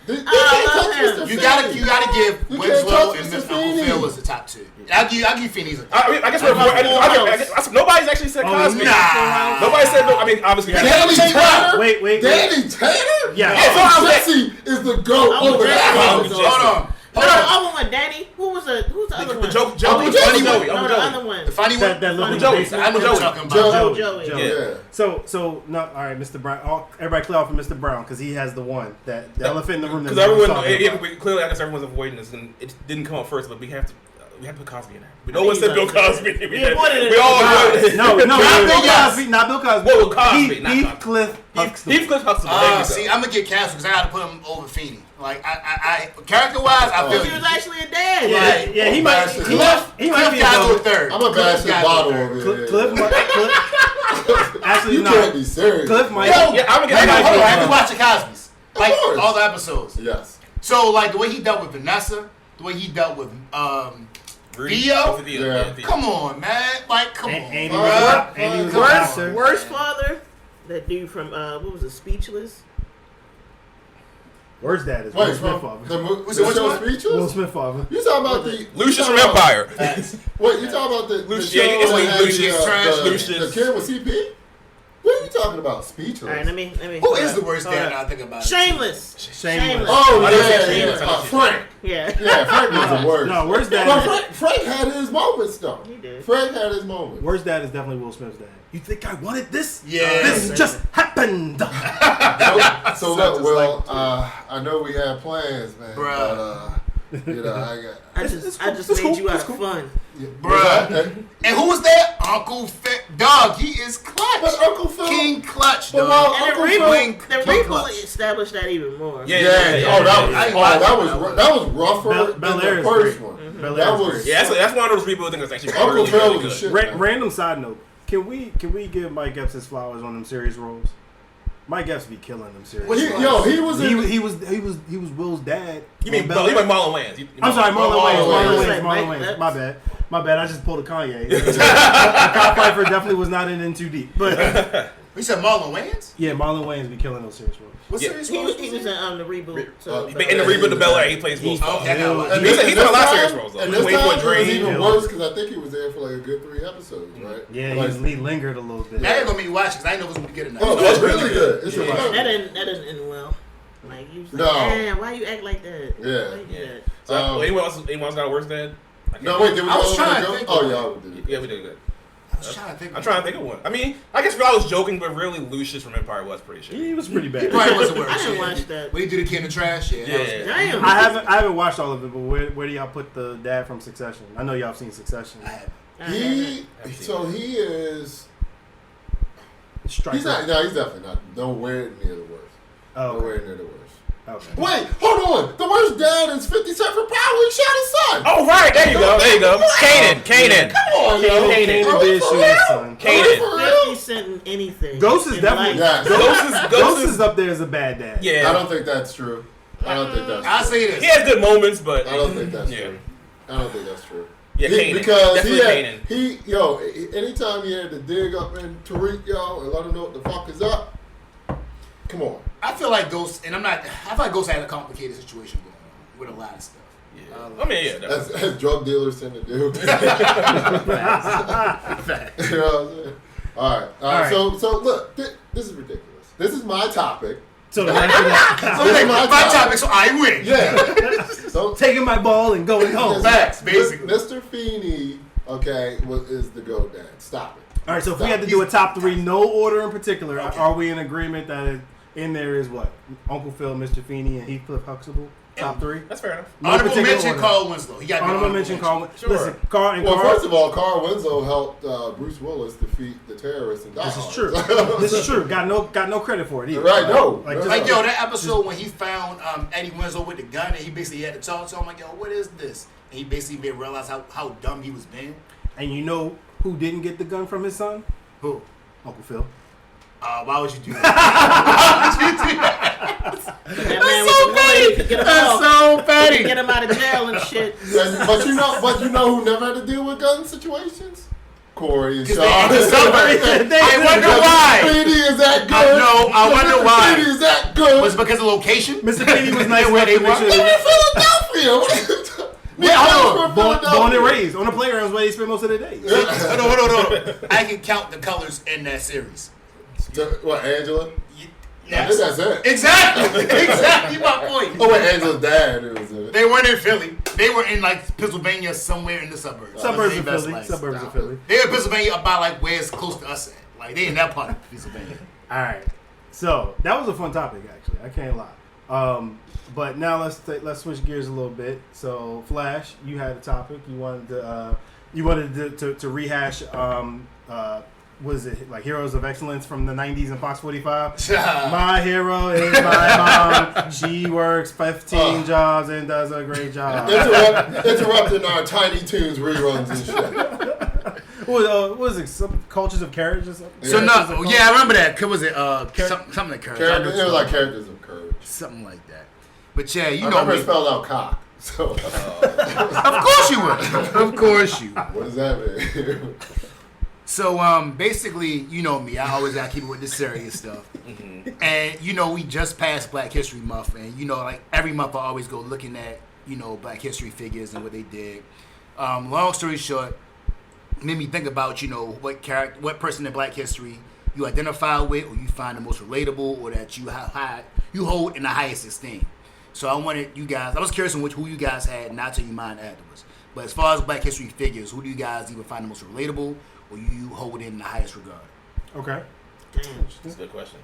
They I can't love touch him. Mr. You gotta Feeney. give You can't Winslow touch and Mr. Mr. Uncle Feeney. Phil as the top 2. I'll give Feeney's a I guess we're nobody's actually said Cosby. Nah. Nobody said no. I mean, obviously. Danny Tanner. Wait. Danny Tanner. Yeah. Oh, Jesse is the goat Oh, over Jesse. that. Oh, Jesse. Hold on. No, I want one. Danny. Who's the other one? Joey. Uncle Joey. Joey. No, Uncle the Joey. other one. The funny one? That little Joey. basement. I know what Joey. you're talking about. Joey. Joey. Yeah. So no, all right, Mr. Brown. Everybody clear off for Mr. Brown because he has the one the elephant in the room. Because that everyone, nobody's talking about. clearly, I guess everyone's avoiding this, and it didn't come up first. But we have to put Cosby in there. We know one said Bill Cosby. We all avoided it. No, not Bill Yes. Cosby. Not Bill Cosby. Well, Cosby, not Heathcliff Huxtable. Heathcliff Huxtable. There you go. See, I'm gonna get canceled because I gotta put him over Feeney. Like, I character-wise, I feel He was actually a dad. Yeah, he might. Cliff- He might be gotta go above- third. I'm a bash his gotta go bottle third. over here. Cliff. Actually, You no. can't be serious. Cliff might. Yo, Yeah, I'm gonna hang get on, hold on. I back have to watch the Cosby's. Like, course. all the episodes. Yes. So, like, the way he dealt with Vanessa, the way he dealt with Rudy. Theo? Yeah. come on, man. Like, come on, Andy bruh. was Andy was a Come on. bouncer. Worst father. That dude from what was it? Speechless. Worst dad is Wait, Will Smith from father. the Was it which show one? Will Speechless? Smith father. You talking about the Lucius from you talking about- Empire. Wait, you talking about the Lucius, show yeah, it's that like had Lucius, the, trash the Lucius. kid with CP? What are you talking about Speechless. All right, let me. Who is the worst hold dad? on. Now I think about it. Shameless. Shameless. Oh, I didn't say yeah. Shameless. Frank. Yeah. Yeah, Frank was the worst. No, worst But dad. Frank had his moments, though. He did. Frank had his moments. Worst dad is definitely Will Smith's dad. You think I wanted this? Yeah. This just happened. So look, Will, I know we had plans, man. Bruh. But, you know, I got... I just it's made cool, you out it's of cool. fun. Bruh. And who was there? Uncle Fit Dog. He is clutch. But Uncle Phil... King Clutch, But dog. while And Uncle the Phil... reboot, the King reboot Clutch. established that even more. Yeah. Oh, that was Yeah. that was rougher than Bel-Air the is first great. one. Bel-Air That is was... great. Yeah, that's one of those reboot things that's actually Uncle really, Phil really was good. the shit. Random side note: Can we give Mike Epps his flowers on them serious roles? Mike Epps be killing them serious. Which roles. He was in... He was Will's dad. You mean on Bel-Air? You mean Marlon Wayans? I'm sorry, Marlon Wayans. Wayans. Mike Marlon Wayans. Epps. My bad. I just pulled a Kanye. Cockfighter definitely was not in too deep. But You said Marlon Wayans? yeah, Marlon Wayans be killing those serious roles. What Yeah. series He was was in the reboot. In the reboot of Bel-Air, he plays Will Smith. Okay, I got one. And He's this- in a lot of this serious time- roles, though. And He's this waiting for a time it was dream. even Yeah. worse because I think he was there for like a good 3 episodes, right? Yeah, Like, he lingered a little bit. Now you're gonna make me watch it because I didn't know it was gonna be good enough. oh, it's really good. It's Yeah. really That didn't end well. Like you was like, No. man, why you act like that? Yeah. Why you do Yeah. that? So, anyone else got a worse dad? No, wait, did we I was go trying over to the think joke? of Oh, one. y'all did. Yeah, we did good. I was trying to think. I'm trying to think of one. I mean, I guess I was joking, but really, Lucius from Empire was pretty shit. He was pretty bad. Probably wasn't worse. I didn't yeah. watch that. When he do the kid in the trash, yeah. that was Yeah. good. Damn. I haven't watched all of it, but where do y'all put the dad from Succession? I know y'all have seen Succession. I have. He is. Striker. He's not. No, he's definitely not. Nowhere near the worst. Oh, Nowhere okay. near the worst. Okay. Wait, hold on. The worst dad is 50 Cent for Power. He shot his son. Oh, right. There you go. Kanan. Come on, yo. Kanan Are we did for shoot real? his son. Are we Kanan. for 50 real? Cent in anything. Ghost is in definitely life. Yes. Ghost is up there as a bad dad. Yeah. I don't think that's true. I don't think that's I'll true. say this. He has good moments, but I don't think that's Yeah. true. I don't think that's true. Yeah, Kanan. Because Definitely Kanan. Anytime he had to dig up in Tariq, yo, and let him know what the fuck is up, come on. I feel like Ghost, and I feel like Ghost had a complicated situation going on with a lot of stuff. Yeah. I mean, yeah. Definitely. As drug dealers tend to do. You know what I'm saying? All right. So look, this is ridiculous. This is my topic. So after This is My topic, so I win. Yeah. So taking my ball and going home. Facts, basically. Mr. Feeney, okay, is the GOAT dad. Stop it. All right, so if we had to do a top three, no order in particular, are we in agreement that in there is what? Uncle Phil, Mr. Feeney, and Heathcliff Huxtable? Top three? That's fair enough. No Honorable particular mention order. Carl Winslow. He got Honorable mention Carl. Sure. Listen, Carl. Well, first of all, Carl Winslow helped Bruce Willis defeat the terrorists in Die this is Hard. true. This is true. Got no credit for it either. Right, no. just- Like, yo, that episode when he found Eddie Winslow with the gun and he basically had to talk to him, like, yo, what is this? And he basically made him realize how dumb he was being. And you know who didn't get the gun from his son? Who? Uncle Phil. Why would you do that? Why would you do that? That man was a lawyer. He could get him That's out. so petty. Get him out of jail and shit. But you know who never had to deal with gun situations? Corey and 'Cause Sean. they- somebody- I wonder why. Feeney is that good? I wonder why. Feeney is that good? Was it because of location? Mr. Feeney was nice Where enough they to make were? sure They were that in Philadelphia. What are you talking- Wait, hold on. born and raised on the playgrounds where they spend most of their days. Hold on. I can count the colors in that series. What, Angela? I Yes. think that's it. Exactly my point. Oh, wait, Angela's dad was in it. They weren't in Philly. They were in like Pennsylvania, somewhere in the suburbs. Suburbs They of best Philly. life. Suburbs of Stop Philly. They in Pennsylvania about like where it's close to us at. Like they in that part of Pennsylvania. All right. So that was a fun topic, actually. I can't lie. But now let's switch gears a little bit. So Flash, you had a topic. You wanted to rehash. What is it, like Heroes of Excellence from the 90s and Fox 45? My hero is my mom. She works 15 jobs and does a great job. Interrupting our Tiny Toons reruns and shit. What was it? Some Cultures of Courage or something? So Yeah. no, yeah, I remember that. Was it something like courage? It was like Characters of Courage. Something like that. But yeah, you I know remember me. it spelled out cock. So, Of course you would. Of course you would. what does that mean? So basically, you know me. I always gotta keep it with the serious stuff. And you know, we just passed Black History Month, and you know, like every month I always go looking at Black History figures and what they did. Long story short, it made me think about what person in Black History you identify with, or you find the most relatable, or that you hold in the highest esteem. So I wanted you guys. I was curious on who you guys had, not to you mind afterwards. But as far as Black History figures, who do you guys either find the most relatable, or you hold in the highest regard? Okay. Damn. That's a good question.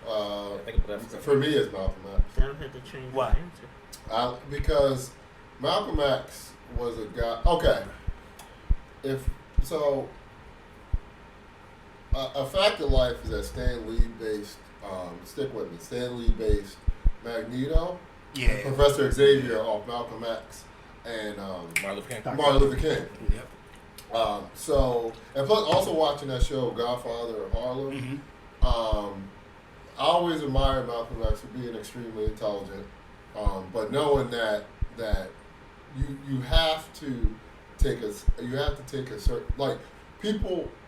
For me, it's Malcolm X. I don't have to change Why? my answer. Because Malcolm X was a guy. Okay, if so, a fact of life is that Stan Lee based. Stick with me. Stan Lee based Magneto, Yeah. Professor Xavier off Malcolm X, and Martin Luther King. Martin Luther King. Yep. So, and plus also watching that show Godfather of Harlem. Mm-hmm. I always admired Malcolm X for being extremely intelligent, but knowing that you have to take a certain, like,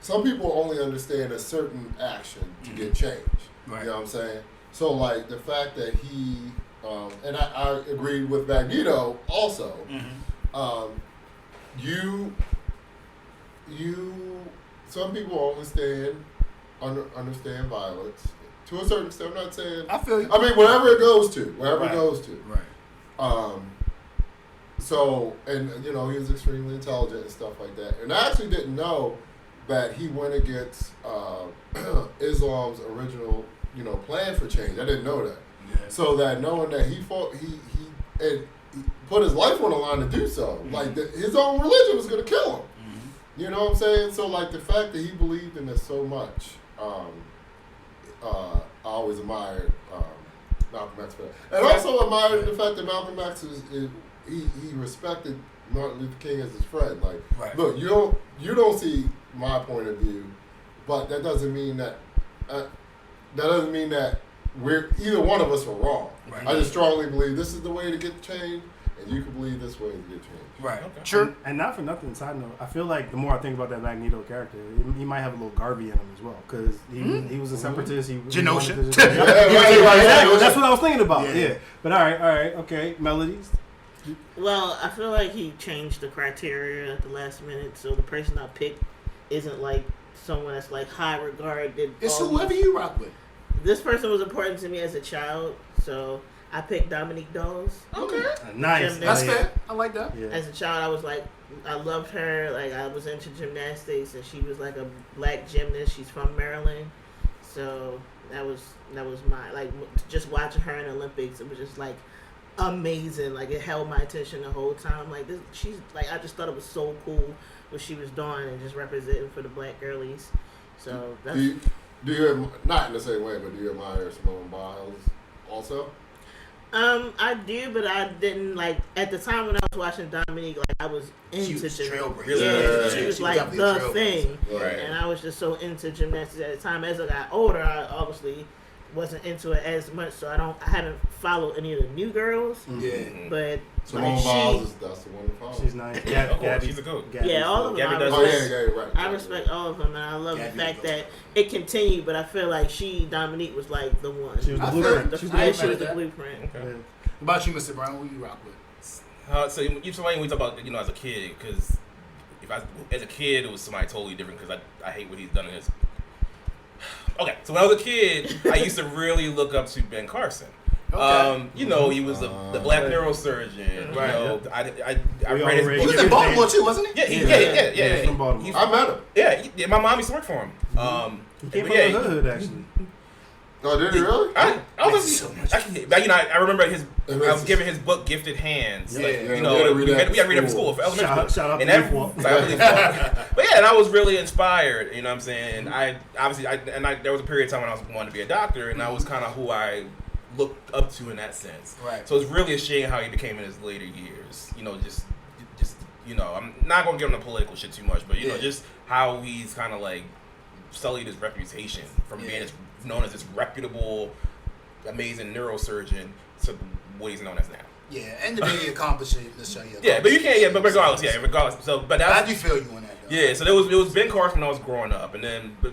some people only understand a certain action to get change. Right. You know what I'm saying? So like the fact that he and I agreed with Magneto also. Mm-hmm. Some people understand violence to a certain extent. I'm not saying. I feel you. I mean, wherever it goes to, Right. it goes to. Right. So, and he was extremely intelligent and stuff like that. And I actually didn't know that he went against Islam's original, plan for change. I didn't know that. Yeah. So that knowing that he fought, he put his life on the line to do so. Mm-hmm. Like his own religion was going to kill him. Mm-hmm. You know what I'm saying? So like the fact that he believed in this so much, I always admired Malcolm X for that. And also admired the fact that Malcolm X he respected Martin Luther King as his friend. Like, Right. look, you don't see my point of view, but that doesn't mean that we're either one of us are wrong. Right. I just strongly believe this is the way to get change, and you can believe this way to get change. Right. Okay. Sure. And not for nothing, side note, I feel like the more I think about that Magneto character, he might have a little Garvey in him as well, because he was a separatist. Genosha. That's what I was thinking about. Yeah. Yeah. But all right, okay. Melodies. Well, I feel like he changed the criteria at the last minute, so the person I picked isn't like someone that's like high regarded. It's whoever you rock with. This person was important to me as a child, so I picked Dominique Dawes. Okay. Nice. That's Yeah. fair. I like that. Yeah. As a child, I was like, I loved her. Like, I was into gymnastics, and she was like a black gymnast. She's from Maryland, so that was my, like, just watching her in the Olympics. It was just like amazing. Like, it held my attention the whole time. Like, she's like, I just thought it was so cool what she was doing and just representing for the black girlies. So that's. Do you not in the same way, but do you admire Simone Biles also? I do, but I didn't, like, at the time when I was watching Dominique, like, I was into was gymnastics. trailblazer. Yeah, Yeah, she was she like definitely the a trailblazer. thing. Right. And I was just so into gymnastics at the time. As I got older, I obviously wasn't into it as much, so I haven't followed any of the new girls. Yeah. But Simone like Biles that's the one to follow. She's nice. Of course, she's a goat. yeah, all of them. Gabby I does Oh respect, yeah, right. I respect all of them, and I love Gabby the fact goes. that it continued. But I feel like Dominique was like the one. She was the I blueprint. feel- She was I the She was blueprint. the that. blueprint. Okay. Yeah. What about you, Mr. Brown? Who you rock with? So you explain when we talk about as a kid, because as a kid it was somebody totally different, because I hate what he's done in his. Okay, so when I was a kid, I used to really look up to Ben Carson. Okay. He was the black neurosurgeon. Right. I We read his already- He book. was in Baltimore too, wasn't he? Yeah. He's from Baltimore. He's- I met him. Yeah, my mom used to work for him. He came yeah, from the hood, actually. Oh, did he really? I was Makes so much I remember It I makes was given his book Gifted Hands. Yeah. Like, Yeah, we had to read that we had to read it in for school, for elementary Shout school. out And to every- Leaf Walk. so I believe but yeah, and I was really inspired, you know what I'm saying? I there was a period of time when I was wanting to be a doctor, and that was kind of who I looked up to in that sense. Right. So it's really a shame how he became in his later years. Just I'm not gonna get on the political shit too much, but Yeah. just how he's kind of like sullied his reputation from being known as this reputable, amazing neurosurgeon to what he's known as now. Yeah, and to be accomplishing this show. Yeah, but you can't. Yeah, but regardless. So, but I that's do feel you on that. Though. yeah. So it was Ben Carson when I was growing up, and then but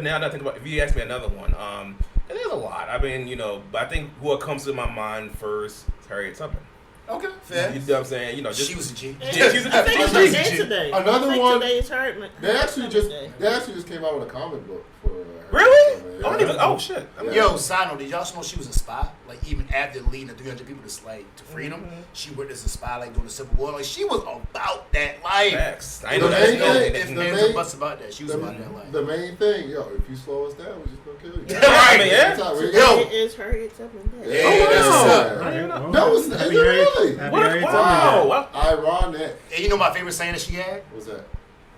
now that I think about, if you ask me another one, and there's a lot. I mean, but I think what comes to my mind first is Harriet Tubman. Okay, fair. You know what I'm saying? She was a G. Yeah, she was a I think it's G. her day today. Another I think one- Today is her. They actually Day. just came out with a comic book for Really? Tubman, Yeah. I don't even. Oh shit. I mean, Yo, side note, did y'all know she was a spy? Like, even after leading the 300 people to freedom, she worked as a spy, like, during the Civil War. Like, she was about that life. facts. I The know main that. thing- If the hands main- or buts about that, she was about that life. The main thing, yo, if you slow us down, we're just gonna kill you. I mean, yeah. That's how we Yo. go. It is Harriet Tubman Day. Yeah, Oh, that's wow. what's up. All right, well, That was- is happy it Harriet- really? happy What? Harriet Wow. Tubman Day. Wow. Ironic. And you know my favorite saying that she had? What's that?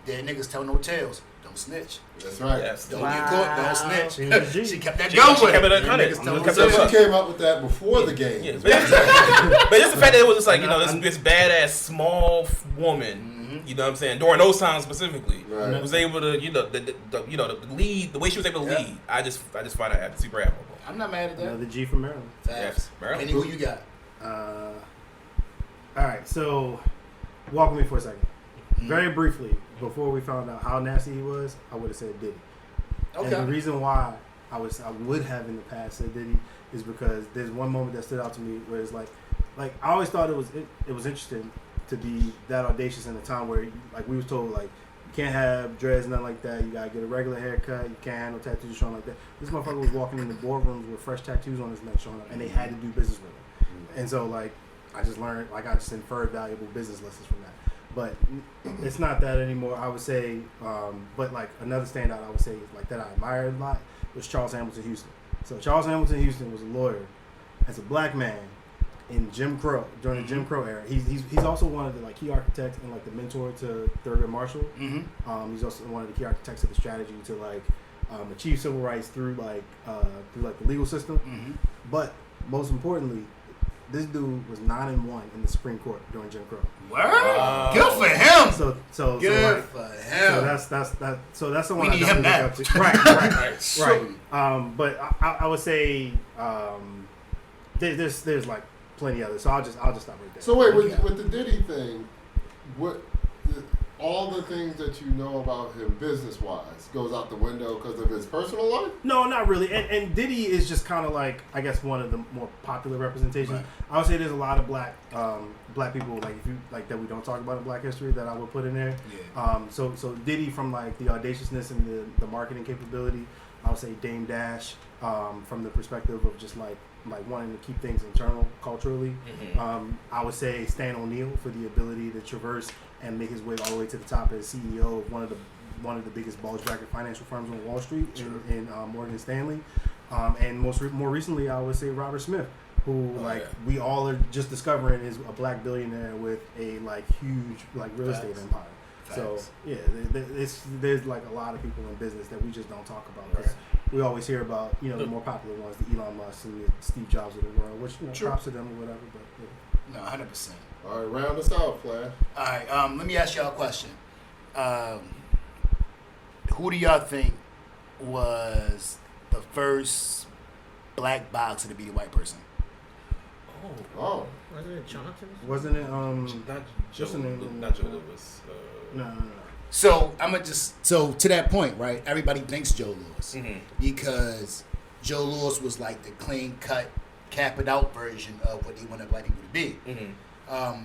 Dead niggas tell no tales. Don't snitch. That's right. Yes. Don't Wow. get caught. Don't She snitch. was a G. She kept that She going. kept it Dead 100. niggas tell no Kept So it tales. up. she came up with that before the game. Yeah, but just the fact that it was just like, you know, this badass small woman, you know what I'm saying, during those times specifically, Right. was able to, you know, the lead, the way she was able to Yeah. lead. I just find that super admirable. I'm not mad at that. Another G from Maryland. Facts. Yes, Maryland. Kenny, who you got? All right, so walk with me for a second. Very briefly, before we found out how nasty he was, I would have said Diddy. And the Okay. reason why I would have in the past said Diddy is because there's one moment that stood out to me where it's like I always thought it was interesting to be that audacious in a time where like we was told like you can't have dreads, nothing like that. You gotta get a regular haircut. You can't have no tattoos showing like that. This motherfucker was walking in the boardrooms with fresh tattoos on his neck showing up, and they had to do business with him. And so like I just learned, like I just inferred valuable business lessons from that. But it's not that anymore. I would say, but like another standout I would say like that I admired a lot was Charles Hamilton Houston. So Charles Hamilton Houston was a lawyer as a black man in Jim Crow during the Jim Crow era. He's also one of the like key architects and like the mentor to Thurgood Marshall. Mm-hmm. He's also one of the key architects of the strategy to like achieve civil rights through the legal system. Mm-hmm. But most importantly, this dude was 9-1 in the Supreme Court during Jim Crow. Word? Wow. Good for him. So Good like, for him. so that's the one We I need him definitely look now. up to. Right. Right. But I would say there's like plenty others. So I'll just stop right there. So wait, with, Yeah. with the Diddy thing, what all the things that you know about him business wise goes out the window because of his personal life? No, not really. And Diddy is just kind of like I guess one of the more popular representations. Right. I would say there's a lot of black people like if you like that we don't talk about in Black history that I would put in there. Yeah. So Diddy from like the audaciousness and the marketing capability. I would say Dame Dash from the perspective of just like wanting to keep things internal culturally. I would say Stan O'Neill for the ability to traverse and make his way all the way to the top as CEO of one of the biggest bulge bracket financial firms on Wall Street in Morgan Stanley. And more recently, I would say Robert Smith, who we all are just discovering is a black billionaire with a like huge like real estate Facts. empire. So Facts. yeah, there's like a lot of people in business that we just don't talk about because we always hear about the more popular ones, the Elon Musk and the Steve Jobs of the world, which props to them or whatever. But No, 100%. All right, round us out, Flash. All right, let me ask y'all a question. Who do y'all think was the first black boxer to beat a white person? Oh, Wasn't it Johnson? wasn't it Not Joe, What's the name? not Joe Lewis. no. So I'm gonna so to that point, right? Everybody thinks Joe Louis Mhm. because Joe Louis was like the clean cut, cap it out version of what they wanted black people to be. Mhm.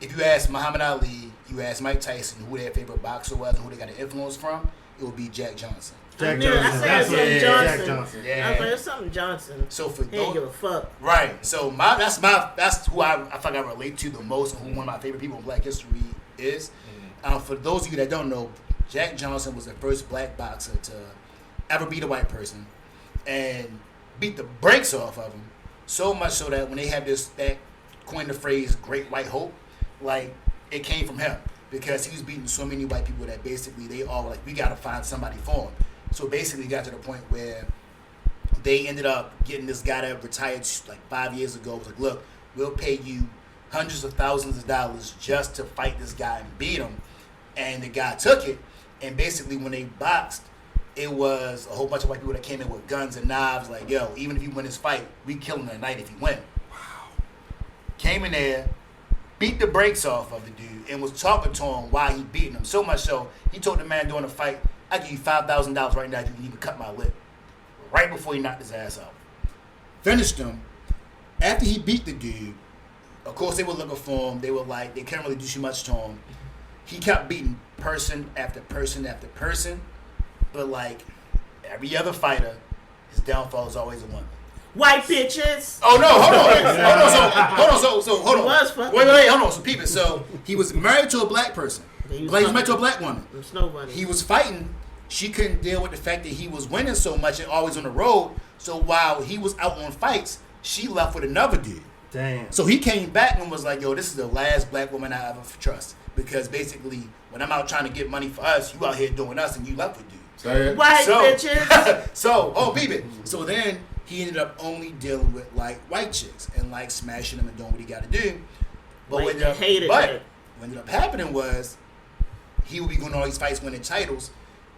If you ask Muhammad Ali, you ask Mike Tyson who their favorite boxer was and who they got an influence from, it would be Jack Johnson. Jack knew it. I Johnson. said That's something what- Johnson. Jack Johnson. I Yeah. was like, it's something Johnson. So for He ain't give a those, fuck. right? So that's who I think I relate to the most, and who one of my favorite people in Black history is. For those of you that don't know, Jack Johnson was the first black boxer to ever beat a white person and beat the brakes off of him. So much so that when they had that coined the phrase "Great White Hope," like it came from him because he was beating so many white people that basically they all were like, we got to find somebody for him. So basically, it got to the point where they ended up getting this guy that retired like 5 years ago. Was like, look, we'll pay you hundreds of thousands of dollars just to fight this guy and beat him. And the guy took it. And basically, when they boxed, it was a whole bunch of white people that came in with guns and knives. Like, yo, even if you win this fight, we kill him tonight if you win. Wow. Came in there, beat the brakes off of the dude, and was talking to him while he beating him. So much so, he told the man during the fight, I give you $5,000 right now if you can even cut my lip. Right before he knocked his ass out. Finished him. After he beat the dude, of course they were looking for him. They were like, they couldn't really do too much to him. He kept beating person after person after person. But like, every other fighter, his downfall is always a woman. White bitches. Oh no, hold on. Hold on. He was fucking. Wait, hold on. So peep it. So he was married to a black person. He was Like he was fucking married to a black woman. them Snow bunnies. He was fighting. She couldn't deal with the fact that he was winning so much and always on the road. So while he was out on fights, she left with another dude. Damn. So he came back and was like, yo, this is the last black woman I ever trust. Because basically, when I'm out trying to get money for us, you out here doing us and you left with dudes. Say it. White So- bitches. baby. So then he ended up only dealing with like white chicks and like smashing them and doing what he got to do. But Like, what ended up, hated but that. what ended up happening was he would be going to all these fights, winning titles,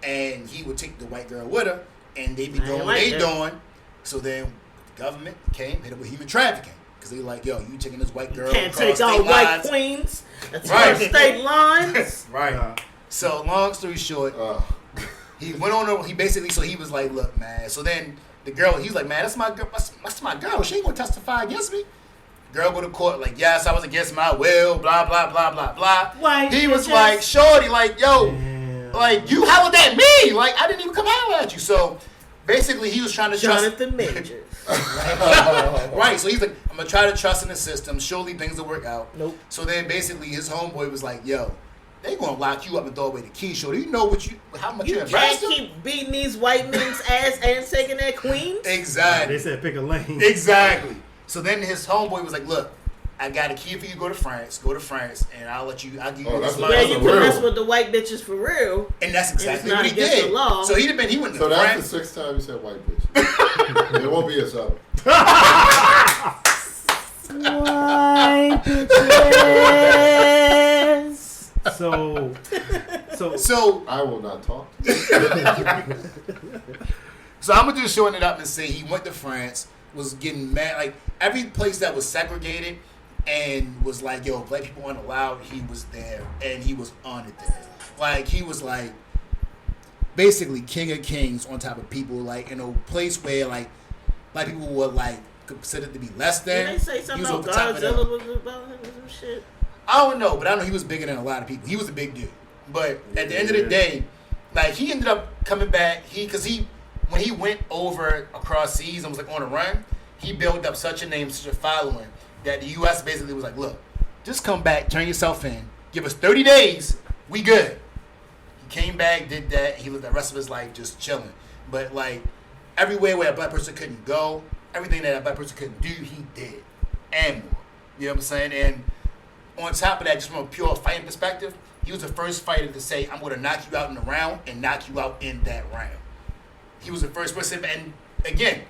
and he would take the white girl with her, and they be I doing ain't what like they that. doing. So then the government came, hit up with human trafficking. Because they were like, yo, you taking this white girl Can't across take all state white lines. queens. That's Right. state lines. Right. So long story short, he went on. He basically, so he was like, look, man. So then the girl, he's like, man, that's my girl. That's my girl. She ain't gonna testify against me. Girl go to court like, yes, I was against my will. Blah blah blah blah blah. White He was bitches. like, shorty, like, yo, Damn. like you hollered at me. Like I didn't even come holler at you. So basically, he was trying to trust. Jonathan Majors. Right. So he's like, I'm gonna try to trust in the system. Surely things will work out. Nope. So then basically his homeboy was like, yo, they gonna lock you up and throw away the key. Shorty, you know how much you You embarrassed can't them? keep beating these white men's ass and taking their queens. Exactly. They said pick a lane. Exactly. So then his homeboy was like, look, I got a key for you to go to France. Go to France and I'll give you Oh, this that's money. Yeah, That's you a can real mess one. with the white bitches for real. And that's exactly not what he against did. the law. So he went to So that's France. the 6th time you said white bitch. It won't be a 7th. White bitches. So I will not talk. So I'm gonna just shorten it up and say he went to France, was getting mad, like every place that was segregated and was like, yo, black people aren't allowed, he was there and he was on it there. Like he was like basically king of kings on top of people, like in a place where like black people were like considered to be less than. Did they say He something was about on top of them. Godzilla was about him or some shit? I don't know, but I know he was bigger than a lot of people. He was a big dude. But at the end of the day, like he ended up coming back. When he went over across seas and was like on a run, he built up such a name, such a following that the U.S. basically was like, look, just come back, turn yourself in, give us 30 days, we good. He came back, did that. He lived the rest of his life just chilling. But like everywhere where a black person couldn't go, everything that a black person couldn't do, he did, and more. You know what I'm saying? And on top of that, just from a pure fighting perspective, he was the first fighter to say, I'm going to knock you out in the round and knock you out in that round. He was the first person. And again,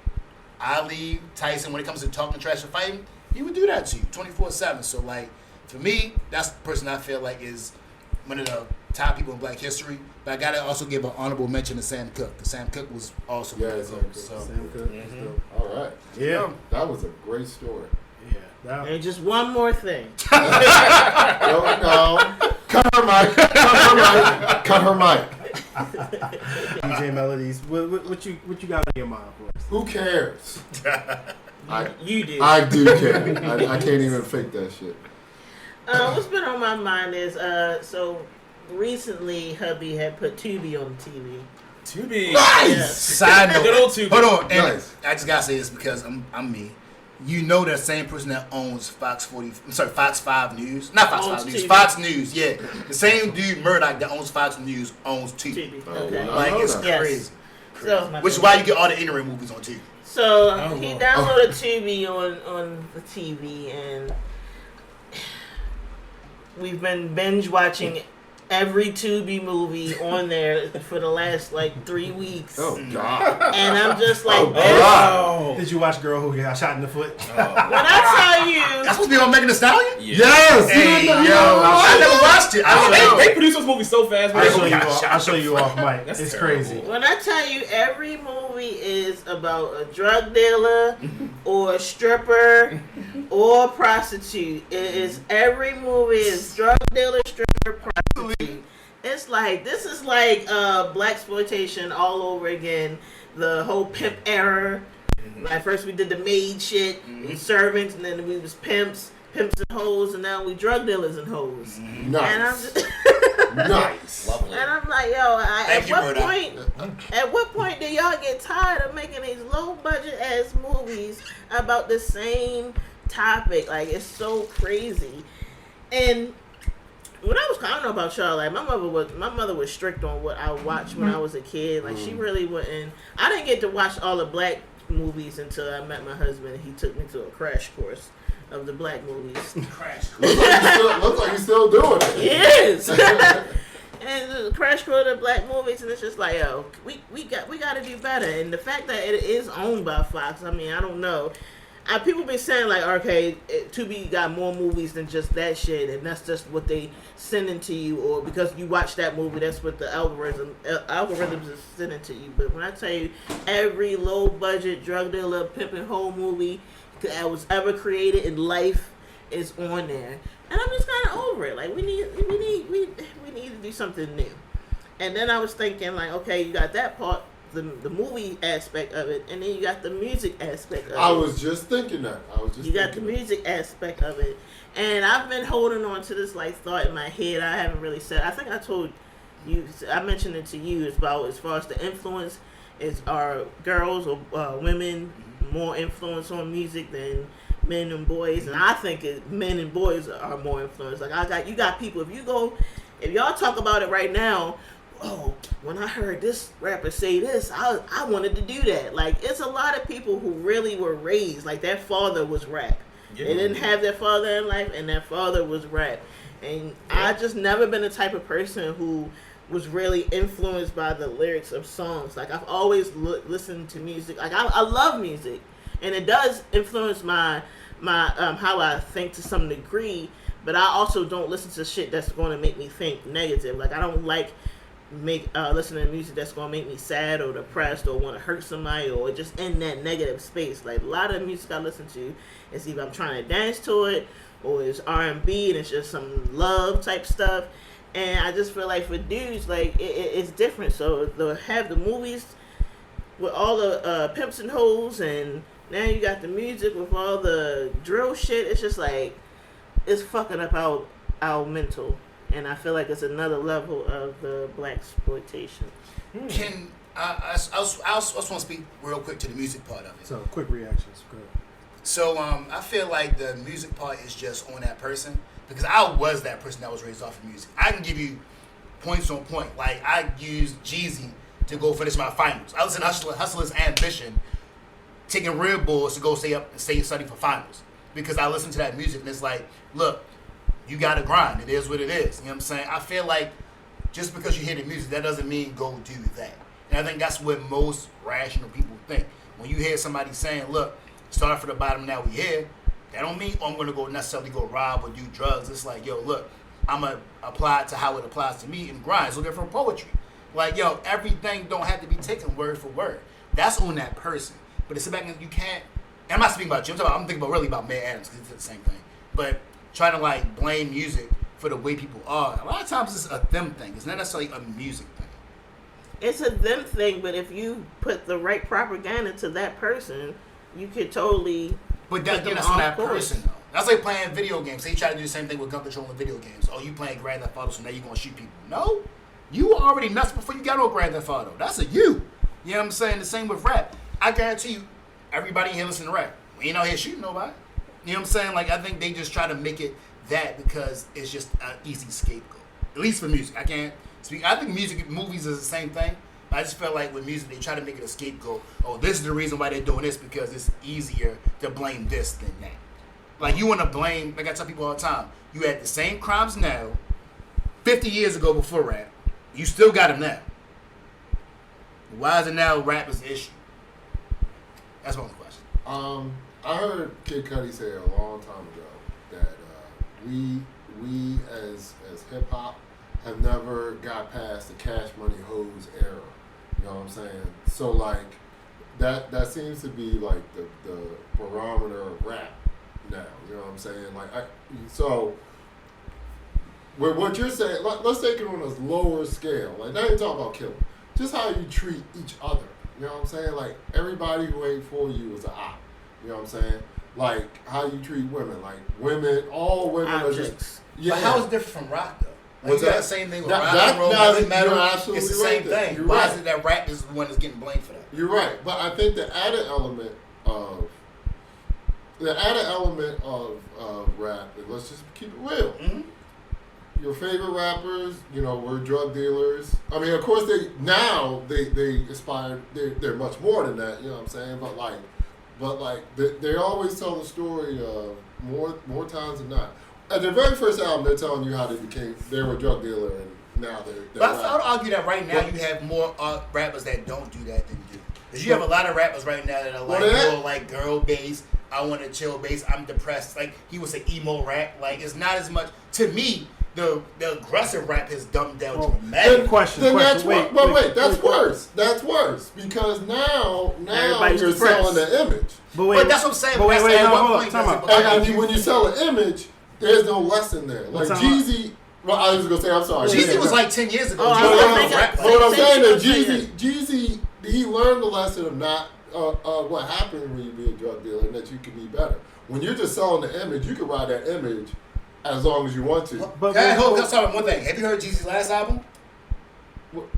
Ali, Tyson, when it comes to talking trash and fighting, he would do that to you 24/7. So, like, for me, that's the person I feel like is one of the top people in black history. But I got to also give an honorable mention to Sam Cooke. Because Sam Cooke was also Yeah, really Sam dope. Cooke. So, Sam Cooke. All right. Yeah. That was a great story. Yeah. That, And just one more thing. No. Cut her mic. Cut her mic. DJ Melodies. What you got on your mind for us? Who cares? You do. I do care. I can't even fake that shit. What's been on my mind is so recently hubby had put Tubi on the TV. Tubi. Yes. side note. Good old Tubi. Hold on. And Nice. I just got to say this because I'm me. You know that same person that owns Fox 5 News. Not Fox Owns 5 News. TV. Fox News, yeah. The same dude, Murdoch, that owns Fox News, owns Tubi. Tubi. Oh, Okay. wow. Like, it's Yes. crazy. So, Which is why you get all the ignorant movies on TV. So Oh, he wow. downloaded Tubi on the TV, and we've been binge watching every Tubi movie on there for the last like 3 weeks. Oh God. And I'm just like, Oh, this- Oh. Did you watch Girl Who Got Shot in the Foot? when I tell you, That's supposed to be on Megan Thee Stallion? Yes. Hey, You yo. didn't know I that? never watched it. I don't know. They produce those movies so fast. I'll show you off, Mike. That's It's terrible. crazy. when I tell you every movie is about a drug dealer or a stripper or a prostitute. It is every movie is drug dealer, stripper, prostitute. It's like this is like blaxploitation all over again. The whole pimp era. Like first we did the maid shit, and servants, and then we was pimps and hoes, and now we drug dealers and hoes. And I'm Nice. just Nice. Lovely. And I'm like, yo, Thank you, at what point do y'all get tired of making these low budget ass movies about the same topic? Like, it's so crazy. And when I don't know about y'all, like my mother was strict on what I watched when I was a kid. Like she really wouldn't. I didn't get to watch all the black movies until I met my husband. He took me to a crash course of the black movies. Crash. Looks like you're still doing it. Yes. And the crash course of black movies, and it's just like, yo, we got to do better. And the fact that it is owned by Fox, I mean, I don't know. People been saying like, okay, Tubi got more movies than just that shit, and that's just what they sending to you, or because you watch that movie, that's what the algorithms is sending to you. But when I tell you, every low budget drug dealer, pimping hoe movie that was ever created in life is on there, and I'm just kind of over it. Like we need to do something new. And then I was thinking like, okay, you got that part. The movie aspect of it, and then you got the music aspect of it. I was just thinking that. You got the music aspect of it, and I've been holding on to this like thought in my head. I haven't really said. I think I told you. I mentioned it to you about as far as the influence is are girls or women more influence on music than men and boys, and I think men and boys are more influenced. Like you got people. If y'all talk about it right now. Oh, when I heard this rapper say this, I wanted to do that. Like, it's a lot of people who really were raised, like their father was rap. Yeah. They didn't have their father in life, and their father was rap. And I just never been the type of person who was really influenced by the lyrics of songs. Like, I've always listened to music. Like, I love music, and it does influence my how I think to some degree, but I also don't listen to shit that's going to make me think negative. Like, I don't like listen to music that's gonna make me sad or depressed or want to hurt somebody or just in that negative space. Like a lot of music I listen to is either I'm trying to dance to it or it's R&B and it's just some love type stuff. And I just feel like for dudes, like it's different. So they'll have the movies with all the pimps and hoes, and now you got the music with all the drill shit. It's just like it's fucking up our mental. And I feel like it's another level of the black exploitation. Can I just want to speak real quick to the music part of it. So quick reactions. Go ahead. So I feel like the music part is just on that person because I was that person that was raised off of music. I can give you points on point. Like I used Jeezy to go finish my finals. I listen to Hustler's Ambition, taking Red Bulls to go stay up and study for finals because I listen to that music and it's like, look. You gotta grind. It is what it is. You know what I'm saying? I feel like just because you hear the music, that doesn't mean go do that. And I think that's what most rational people think. When you hear somebody saying, look, start from the bottom, now we here, that don't mean I'm gonna go necessarily go rob or do drugs. It's like, yo, look, I'm gonna apply it to how it applies to me and grind. It's looking for poetry. Like, yo, everything don't have to be taken word for word. That's on that person. But it's about you can't. And I'm not speaking about you. I'm thinking about really about Mayor Adams because it's the same thing. But trying to like blame music for the way people are. A lot of times it's a them thing. It's not necessarily a music thing. It's a them thing, but if you put the right propaganda to that person, you could totally. But that's on that person though. That's like playing video games. They try to do the same thing with gun control in video games. Oh, you playing Grand Theft Auto, so now you're gonna shoot people. No, you were already nuts before you got on Grand Theft Auto. That's a you. You know what I'm saying? The same with rap. I guarantee you, everybody in here listen to rap. We ain't out here shooting nobody. You know what I'm saying? Like, I think they just try to make it that because it's just an easy scapegoat. At least for music. I can't speak. I think movies is the same thing. But I just felt like with music, they try to make it a scapegoat. Oh, this is the reason why they're doing this because it's easier to blame this than that. Like, you want to blame, like I tell people all the time, you had the same crimes now, 50 years ago before rap. You still got them now. Why is it now rap is the issue? That's my only question. I heard Kid Cudi say a long time ago that we as hip hop have never got past the Cash Money Hoes era. You know what I'm saying? So like that seems to be like the barometer of rap now. You know what I'm saying? Like so with what you're saying, let's take it on a lower scale. Like now you're talking about killing. Just how you treat each other. You know what I'm saying? Like everybody who ain't for you is an op. You know what I'm saying? Like how you treat women. Like women, all women Objects. are just. Yeah. But how is it different from rock though? What's you got that? the same thing with That- rock that- and roll, that- heavy you're metal. absolutely It's the right same there. thing. You're Why right. is it that rap is the one that's getting blamed for that? You're right, but I think the added element of rap, and let's just keep it real. Mm-hmm. Your favorite rappers, were drug dealers. I mean, of course, they aspire. They're much more than that. You know what I'm saying? But they always tell the story of more times than not. At the very first album, they're telling you how they were a drug dealer, and now they're. But I would argue that right now you have more rappers that don't do that than do. Because you have a lot of rappers right now that are more like girl bass. I want to chill bass. I'm depressed. Like he was an emo rap. Like it's not as much to me. The aggressive rap has dumbed down dramatically. That's worse. That's worse because now Everybody's you're depressed. selling the image. But that's what I'm saying. But wait, That's at no, what hold on, point time does it out. become- And when you sell an image, there's no lesson there. Like time Jeezy. Well, I was gonna say, I'm sorry. Jeezy was like 10 years ago. Oh, I Jeezy was was thinking- rap But what I'm saying is, Same Jeezy, he learned the lesson of not what happened when you be a drug dealer, and that you can be better. When you're just selling the image, you can ride that image as long as you want to. Let's start with one thing. Have you heard Jeezy's last album?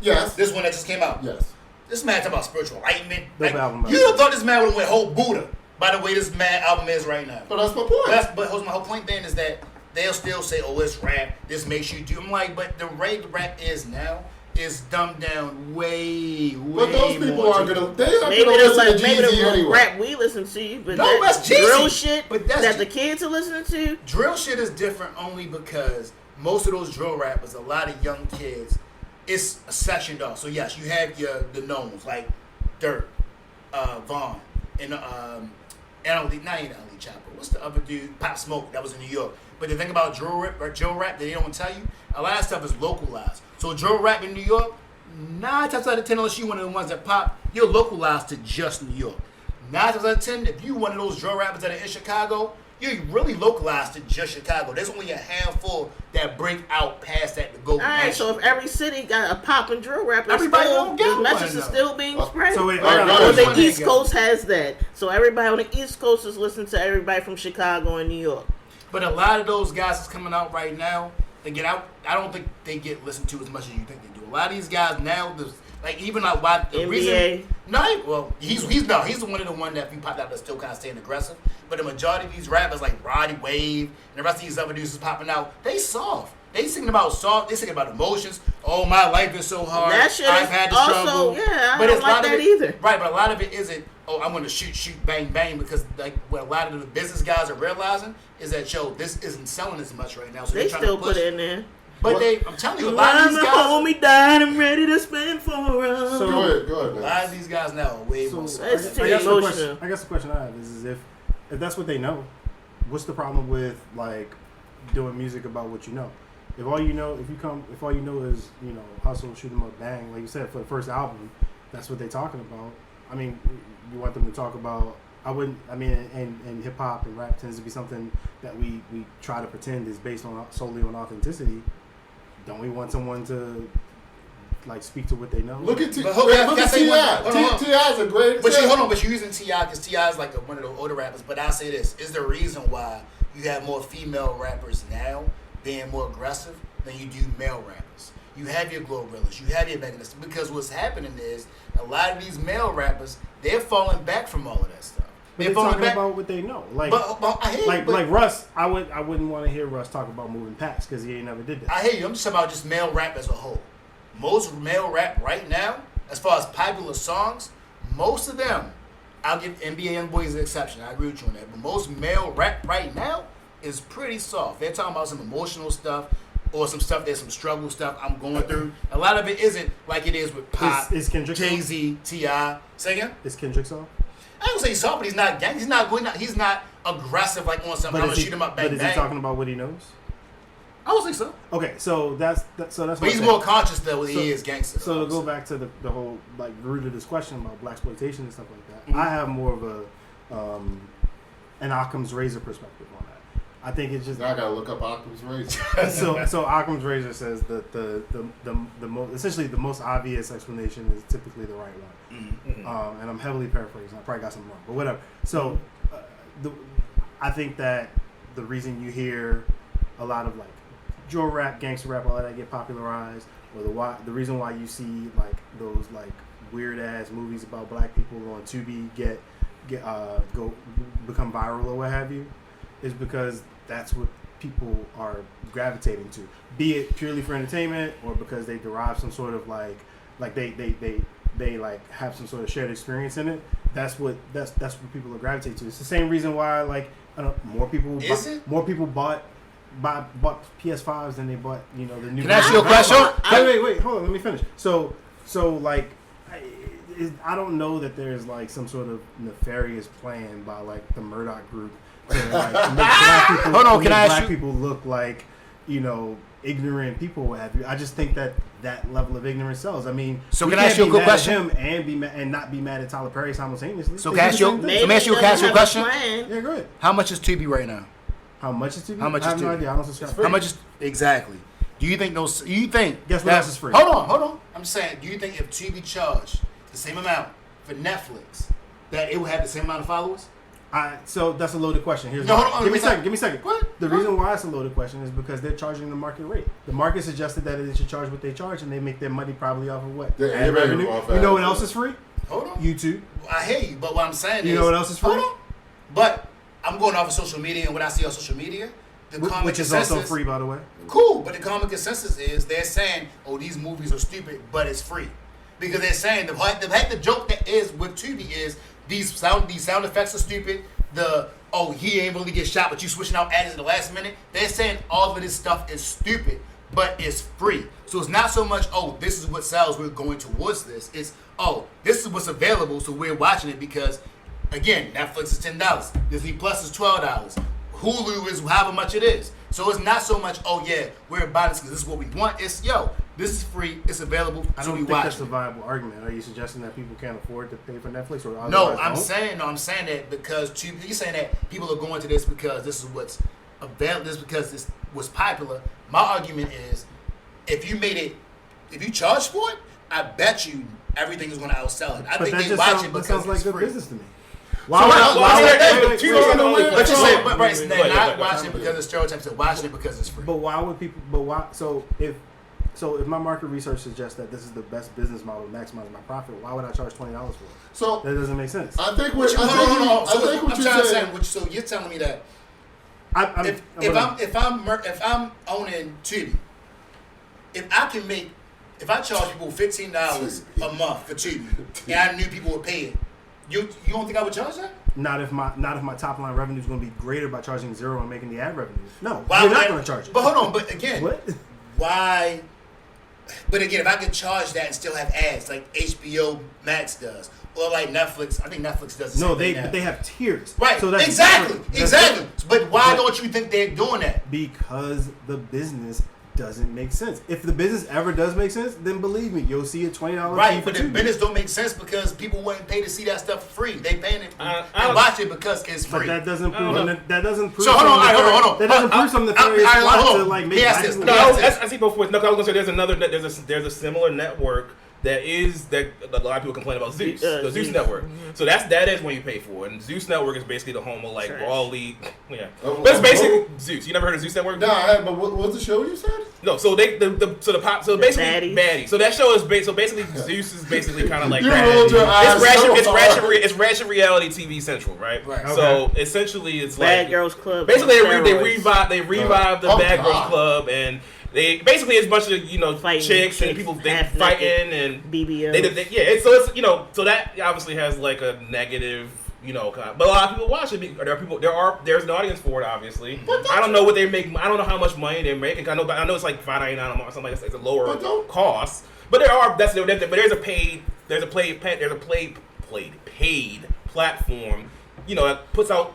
Yes. This one that just came out. Yes. This man talking about spiritual enlightenment. Dope album, you would have thought this man would have went whole Buddha by the way this man album is right now. But that's my point. But my whole point then is that they'll still say, oh, it's rap. This makes you do. I'm like, but the way the rap is now is dumbed down way But those people more aren't to- gonna. They aren't Maybe gonna that's listen like to maybe Jeezy the anyway. rap we listen to, but No, that's Jeezy. drill shit But that's that Jeezy. the kids are listening to. Drill shit is different only because most of those drill rappers, a lot of young kids, it's sectioned off. So yes, you have the knowns like Dirt, Vaughn, and not even Ali Chopper. What's the other dude? Pop Smoke. That was in New York. But the thing about drill rap that they don't tell you, a lot of stuff is localized. So drill rap in New York, 9 times out of 10, unless you one of the ones that pop, you're localized to just New York. 9 times out of 10, if you one of those drill rappers that are in Chicago, you're really localized to just Chicago. There's only a handful that break out past that to go. All right, so if every city got a pop and drill rapper, Everybody still, don't get the one, message is though. still being spread. So wait, All right, or right, the East Coast has that. So everybody on the East Coast is listening to everybody from Chicago and New York. But a lot of those guys that's coming out right now, they get out. I don't think they get listened to as much as you think they do. A lot of these guys now, even like why the NBA. reason. No, he's the one of the one that if you popped out that's still kind of staying aggressive. But the majority of these rappers like Roddy Wave and the rest of these other dudes is popping out. They soft. They singing about soft. They singing about emotions. Oh, my life is so hard. That shit I've is had to also- struggle. yeah, I but don't it's a like lot of that it- either. Right, but a lot of it isn't. Oh, I'm gonna shoot, bang, bang. Because like what a lot of the business guys are realizing is that this isn't selling as much right now. So They they're trying still to push put it in there. But I'm telling you, a lot of When these the guys. homie died, I'm ready to spend for him. So- Go ahead, A man. lot of these guys now are way more. So It's too I guess emotional. the question I have is if that's what they know, what's the problem with like doing music about what you know? If all you know is hustle, shoot 'em up, bang, like you said for the first album, that's what they're talking about. I mean, you want them to talk about. And hip hop and rap tends to be something that we try to pretend is based on solely on authenticity. Don't we want someone to like speak to what they know? Look at But hold on, look can I at say T.I. one- hold on. T.I.'s a great But example. hold on, but you're using T.I. because T.I. is like one of the older rappers. But I'll say this: is the reason why you have more female rappers now being more aggressive than you do male rappers. You have your Glorillaz, you have your Megan Thee Stallion, because what's happening is a lot of these male rappers, they're falling back from all of that stuff. They're talking about what they know. Like, But I hear you, but like Russ, I wouldn't want to hear Russ talk about moving packs because he ain't never did that. I hear you. I'm just talking about just male rap as a whole. Most male rap right now, as far as popular songs, most of them, I'll give NBA Youngboy as an exception. I agree with you on that. But most male rap right now is pretty soft. They're talking about some emotional stuff or some stuff, there's some struggle stuff I'm going through. A lot of it isn't like it is with Pop, Is Kendrick Jay-Z, T.I. Say again? Is Kendrick soft? I don't say he's soft, but he's not gang. He's not aggressive like on something. I'm gonna shoot him up, bang, But is bang. he talking about what he knows? I don't think so. Okay, so that's But he's more conscious though when he is gangster. So though, to go back to the whole like root of this question about blaxploitation and stuff like that, Mm-hmm. I have more of a an Occam's razor perspective on that. I think it's just Now I gotta look up Occam's razor. so Occam's razor says that the most essentially the most obvious explanation is typically the right one. Mm-hmm. And I'm heavily paraphrasing. I probably got something wrong, but whatever. So I think that the reason you hear a lot of like drill rap, gangster rap, all that get popularized, or the reason why you see like those like weird ass movies about black people on Tubi go become viral or what have you, is because that's what people are gravitating to, be it purely for entertainment or because they derive some sort of like they like have some sort of shared experience in it. That's what people are gravitating to. It's the same reason why like I don't know, more people bought PS5s than they bought the new. Can I ask you a question? Wait, hold on, let me finish. So like I don't know that there's like some sort of nefarious plan by like the Murdoch group to like make black people, Hold on, can I ask black you- people look like ignorant people, what have you. I just think that level of ignorance sells. I mean, So we can I can't ask you a be quick mad at question? him and be mad, and not be mad at Tyler Perry simultaneously. So They can I do ask the you- same thing. Maybe Let me ask you a he doesn't casual have a question. plan. Yeah, go ahead. How much is Tubi right now? How much is TV? How much I have is no TV? idea. I don't subscribe. How much is exactly? Do you think those? You think? Guess what that- else is free? Hold on. I'm saying, do you think if Tubi charged the same amount for Netflix, that it would have the same amount of followers? So that's a loaded question. Here's No, why. hold on, Give me a let me second. Give me a second. What? The reason why it's a loaded question is because they're charging the market rate. The market suggested that they should charge what they charge, and they make their money probably off of what? The Ad revenue revenue. off You know what ads. else is free? Hold on. YouTube. I hear you, but what I'm saying is, You know what else is free? Hold on. But I'm going off of social media, and what I see on social media, the common Which is consensus, also free, by the way. Cool, but the common consensus is they're saying, "Oh, these movies are stupid, but it's free," because they're saying the joke that is with Tubi is these sound effects are stupid. He ain't really get shot, but you switching out ads at the last minute. They're saying all of this stuff is stupid, but it's free. So it's not so much, this is what sells, we're going towards this. It's, this is what's available, so we're watching it because, again, Netflix is $10, Disney Plus is $12, Hulu is however much it is. So it's not so much, we're buying this because this is what we want. It's, this is free, it's available, I so don't we think watch that's a it. viable argument. Are you suggesting that people can't afford to pay for Netflix, or No, otherwise don't? I'm saying that because you're saying that people are going to this because this is what's available, this is because this was popular. My argument is, if you charge for it, I bet you everything is going to outsell it. I But think that they just watch sounds, it that because sounds like it's good free. business to me. So wait, wait, Tubi's wait, the only- wait, But you wait, say, but right, wait, now, wait, not wait, watching wait. it because of stereotypes, and watching it because it's free. But why would people? But why? So if my market research suggests that this is the best business model to maximize my profit, why would I charge $20 for it? So That doesn't make sense. I think Hold on. I So think what I'm you're trying to saying. say, so you're telling me that I'm if I'm owning Tubi, if I charge people $15 a month for Tubi, and I knew people would pay it, you don't think I would charge that? not if my top line revenue is going to be greater by charging zero and making the ad revenue. No, Why you're would not I- going to charge it. But hold on, but again, What? why? But again, if I could charge that and still have ads like HBO Max does, or like Netflix, I think Netflix does. The No, same thing but they have tiers. right. So that's exactly, different. That's exactly. different. But why But- don't you think they're doing that? Because the business doesn't make sense. If the business ever does make sense, then believe me, you'll see a $20 fee Right, for but the Tubi. business don't make sense because people wouldn't pay to see that stuff for free. They paying it I and don't- watch it because it's But free. that doesn't I don't prove know. that doesn't prove So hold on, some hold on, nefarious- hold on. That doesn't prove some nefarious all right, plot hold to on. like Let me make ask black this. people- No, Yes. I see both ways. No, 'cause I was gonna say there's a similar network that a lot of people complain about Zeus, the Zeus Zeus. network. So that is when you pay for it. And Zeus network is basically the home of like Trash. Raw League. Yeah, Oh, but it's basically oh. Zeus. You never heard of Zeus network? Nah, I had, but what was the show you said? No, so basically Baddies. Baddie. So that show is basically Zeus is basically kind of like You Ratchet. rolled your eyes It's Ratchet. so It's hard. Ratchet. It's Ratchet reality TV Central, right? Right. So essentially, it's Bad like Girls Club. basically on they steroids. revive the Oh, Bad Girls God. Club, and they basically it's a bunch of Fighting chicks and chicks, people they half fighting naked. and BBO. so that obviously has like a negative but a lot of people watch it. There's an audience for it, obviously. I don't know what they make. I don't know how much money they're making. I know it's like $5.99 a month or something like that. It's a lower But don't- cost. But there's a paid platform, that puts out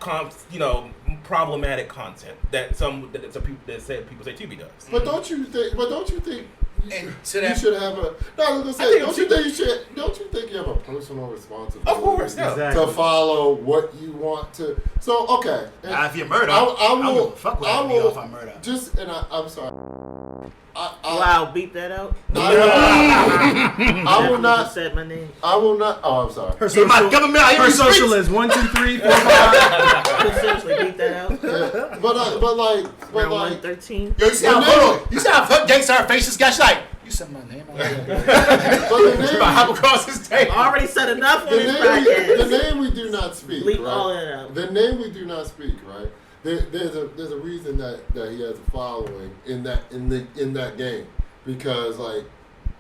problematic content that people say Tubi does. But don't you think And to you that, should have a? No, I was gonna say, don't you think you have a personal responsibility? Of course, yeah. Exactly. To follow what you want to. So okay. if you're murder, I will. fuck with I me will. if I'm murder. I'm sorry. Wow, beep that out. I will not. Said my name. I will not. Oh, I'm sorry. Her Get my social, government out here her in these streets. social is 1, 2, 3, 4, 5. Seriously, beep that out. But like, Around 113. Yo, you see how you see how gangster her face just got? She's like, you said my name. but the name, Hop across his table. I already said enough on the this name, podcast. the name we do not speak. Bleep right? all of that out. The name we do not speak. Right. There's a reason that he has a following in that game, because like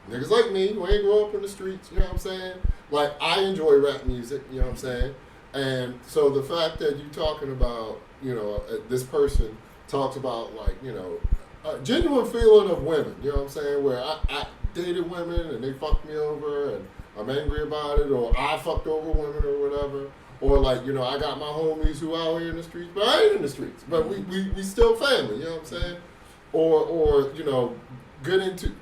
niggas like me who ain't grow up in the streets, you know what I'm saying? Like I enjoy rap music, you know what I'm saying? And so the fact that you talking about, you know, this person talks about like, you know, a genuine feeling of women, you know what I'm saying? Where I dated women and they fucked me over and I'm angry about it, or I fucked over women or whatever. Or like, you know, I got my homies who out here in the streets, but I ain't in the streets. But we still family, you know what I'm saying? Or you know,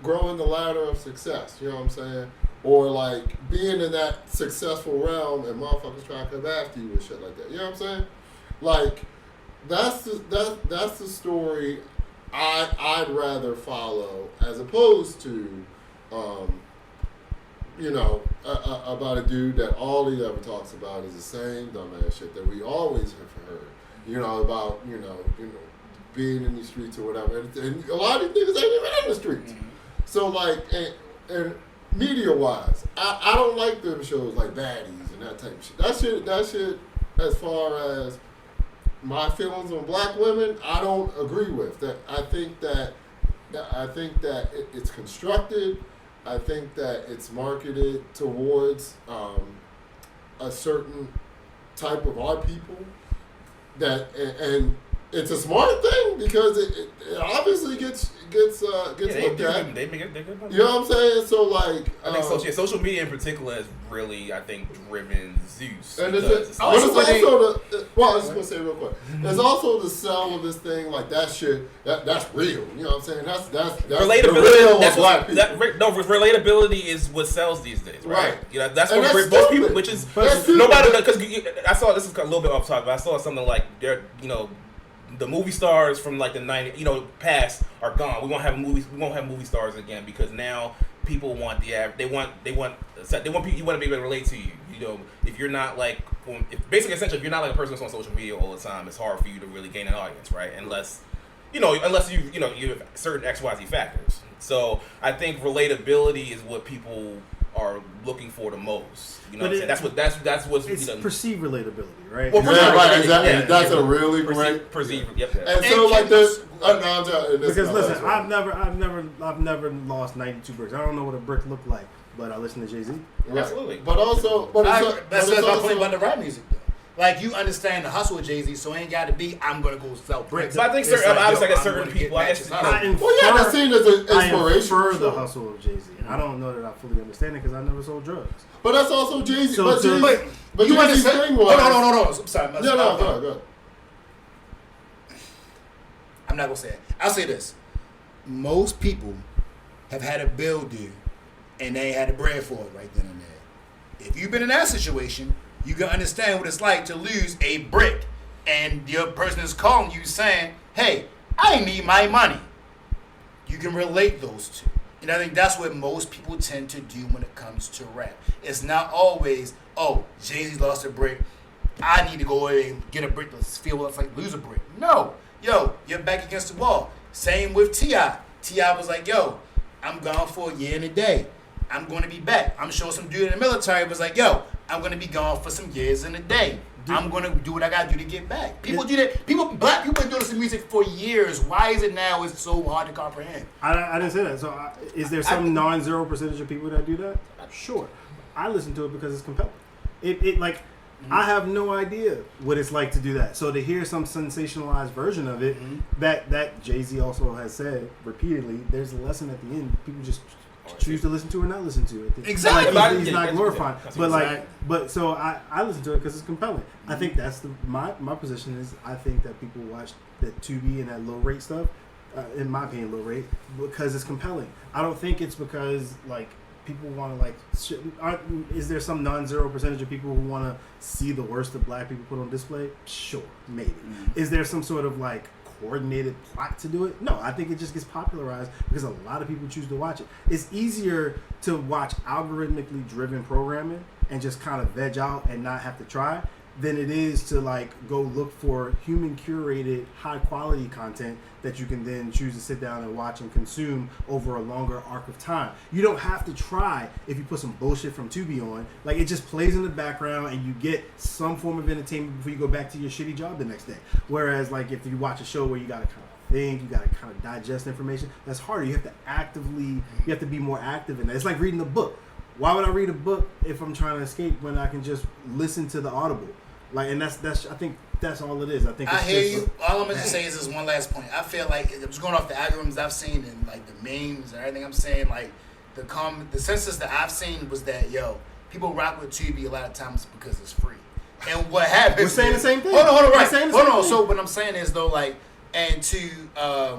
growing the ladder of success, you know what I'm saying? Or like being in that successful realm and motherfuckers trying to come after you and shit like that. You know what I'm saying? Like that's the story I'd rather follow as opposed to you know, about a dude that all he ever talks about is the same dumbass shit that we always have heard. You know, about, you know, being in the streets or whatever. And a lot of these niggas ain't even in the streets. Mm-hmm. So like, and media wise, I don't like them shows like Baddies and that type of shit. That shit, as far as my feelings on black women, I don't agree with. That I think that it's constructed. I think that it's marketed towards a certain type of our people. And it's a smart thing because it obviously gets looked at. They make it. They good. You know what I'm saying? So like, I think social media in particular has really, I think, driven Zeus. and because it's also I was just gonna say real quick. There's also the sell of this thing like that shit. That's real. You know what I'm saying? That's relatability. the real That's black what, people. relatability is what sells these days, right? Right. You know, that's And what that's most stupid. people, which is That's stupid. nobody. Because I saw this is a little bit off topic, but I saw something like they're, you know, the movie stars from like the 90s, you know, past are gone. We won't have movies. We won't have movie stars again because now people want they want people, you want to be able to relate to you. You know, if you're not like, essentially, if you're not like a person that's on social media all the time, it's hard for you to really gain an audience, right? Unless you have certain XYZ factors. So I think relatability is what people are looking for the most. You know, what I'm saying? That's what's It's you know, perceived relatability, right? Well, Yeah, right. Exactly. Yeah, That's yeah. a really great. perceive. Yep. And so like this. Because listen, I've never lost 92 bricks. I don't know what a brick looked like, but I listen to Jay-Z. Right. Absolutely. But also, That's it's my also- point about the rap music, though. Like, you understand the hustle of Jay-Z, so it ain't got to be, I'm going to go sell bricks. But I think It's obviously, yo, I guess I'm certain gonna get people, I guess, matches. I infer, Well, yeah, that's seen as an I inspiration. infer the sure. hustle of Jay-Z. I don't know that I fully understand it because I never sold drugs. But that's also Jay-Z. So but to- Jay-Z, but you Jay-Z's understand? thing was. Hold on. I'm sorry. Yeah, no, go ahead. I'm not going to say it. I'll say this. Most people have had a bill due, and they ain't had the bread for it right then and there. If you've been in that situation, you can understand what it's like to lose a brick, and your person is calling you saying, hey, I need my money. You can relate those two. And I think that's what most people tend to do when it comes to rap. It's not always, oh, Jay-Z lost a brick. I need to go away and get a brick to feel what it's like to lose a brick. No. Yo, you're back against the wall. Same with T.I. T.I. was like, yo, I'm gone for a year and a day. I'm going to be back. I'm sure some dude in the military was like, yo, I'm going to be gone for some years and a day. I'm going to do what I got to do to get back. People do that. Black people been doing this in music for years. Why is it now it's so hard to comprehend? I didn't say that. So is there some non-zero percentage of people that do that? Sure. I listen to it because it's compelling. I have no idea what it's like to do that. So to hear some sensationalized version of it, that Jay-Z also has said repeatedly, there's a lesson at the end. People just choose to listen to or not listen to it. Exactly. Like, he's not glorifying. That's But so I listen to it because it's compelling. I think that's my position is I think that people watch that Tubi and that low rate stuff, in my opinion, low rate, because it's compelling. I don't think it's because like people want to is there some non-zero percentage of people who want to see the worst of black people put on display? Sure, maybe. Is there some sort of like coordinated plot to do it. No, I think it just gets popularized because a lot of people choose to watch it. It's easier to watch algorithmically driven programming and just kind of veg out and not have to try than it is to like go look for human curated high quality content that you can then choose to sit down and watch and consume over a longer arc of time. You don't have to try if you put some bullshit from Tubi on. Like, it just plays in the background and you get some form of entertainment before you go back to your shitty job the next day. Whereas like if you watch a show where you gotta kind of think, you gotta kind of digest information, that's harder. You have to be more active in that. It's like reading a book. Why would I read a book if I'm trying to escape when I can just listen to the Audible? Like, and that's I think that's all it is. I think I it's hear just, you. All I'm gonna say is this one last point. I feel like just going off the algorithms I've seen and like the memes and everything I'm saying, like the census that I've seen was that people rock with Tubi a lot of times because it's free. And what happens? We're saying the same thing. Hold on, We're right? saying the Hold same on. thing. So what I'm saying is though, like, and to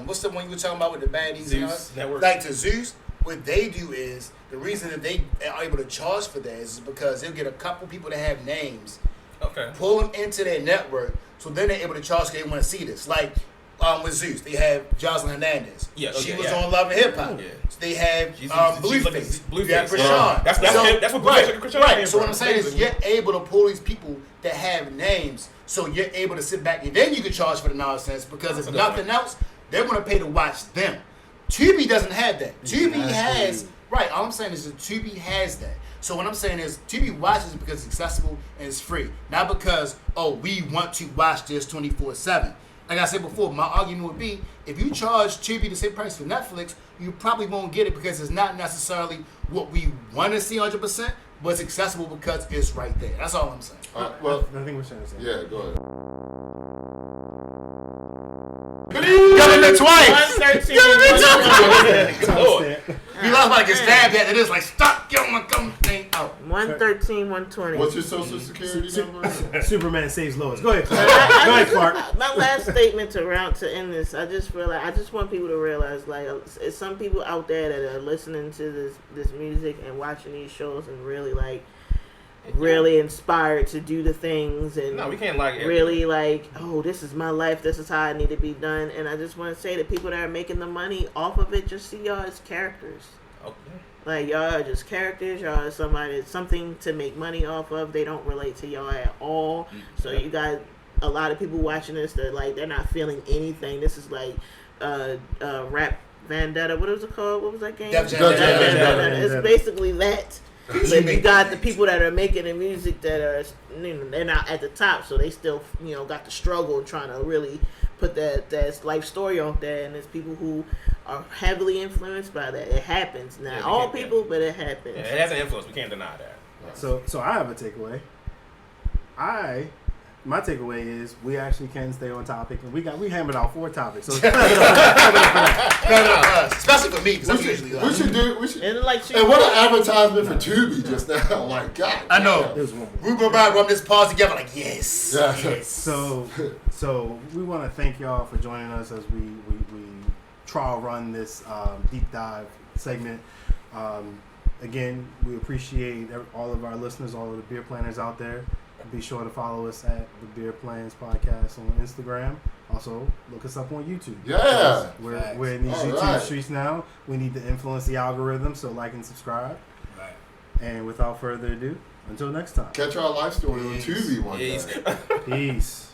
what's the one you were talking about with the baddies? Zeus Network. Like to Zeus. What they do is the reason that they are able to charge for that is because they'll get a couple people that have names. Okay. Pull them into their network, so then they're able to charge because they want to see this. Like with Zeus, they have Jocelyn Hernandez. Yeah, okay, she was yeah. on Love and Hip Hop. Yeah. So they have She's Blueface. like You have Blueface. Krishan. That's what right. Krishan Right. came So what from, I'm saying is basically. you're able to pull these people that have names, so you're able to sit back and then you can charge for the nonsense because if That's a good nothing else, they're going to pay to watch them. Tubi doesn't have that. Tubi has right. All I'm saying is that Tubi has that. So what I'm saying is Tubi watches it because it's accessible and it's free, not because we want to watch this 24/7. Like I said before, my argument would be if you charge Tubi the same price for Netflix, you probably won't get it because it's not necessarily what we want to see 100%, but it's accessible because it's right there. That's all I'm saying. Well, I think we're saying the same. yeah, go ahead. Got it twice. 113. Lord. You lost like a stab at it. It's like stop getting my thing out. 113, 120. What's your social security number? Superman saves Lois. Go ahead, Clark. Go ahead, Clark. My last statement to end this, I just want people to realize, like, it's some people out there that are listening to this music and watching these shows and really inspired to do the things and No, we can't like it. really like, this is my life, this is how I need to be done. And I just want to say that people that are making the money off of it just see y'all as characters. Okay. Like, y'all are just characters. Y'all are something to make money off of. They don't relate to y'all at all. So you got a lot of people watching this that they're not feeling anything. This is like Rap Vendetta. What was it called? What was that game? Def Jam Vendetta. It's basically that. But you got the people that are making the music that are, they're not at the top, so they still, got the struggle and trying to really put that life story on there. And there's people who are heavily influenced by that. It happens. Not Yeah, all people, but it happens. Yeah, it has an influence. We can't deny that. So I have a takeaway. My takeaway is we actually can stay on topic, and we hammered out 4 topics. So Especially for me, because I'm usually We should. And like And what an advertisement for Tubi just now! Like God. I know. it was one We go back, rub this pause together, like yes. Yeah. Yes. So we want to thank y'all for joining us as we trial run this deep dive segment. Again, we appreciate all of our listeners, all of the beer planners out there. Be sure to follow us at the Beer Plans Podcast on Instagram. Also, look us up on YouTube. Yeah. We're in these All YouTube right. streets now. We need to influence the algorithm, so like and subscribe. Right. And without further ado, until next time. Catch our life story on Peace. Tubi one day. Peace. Peace.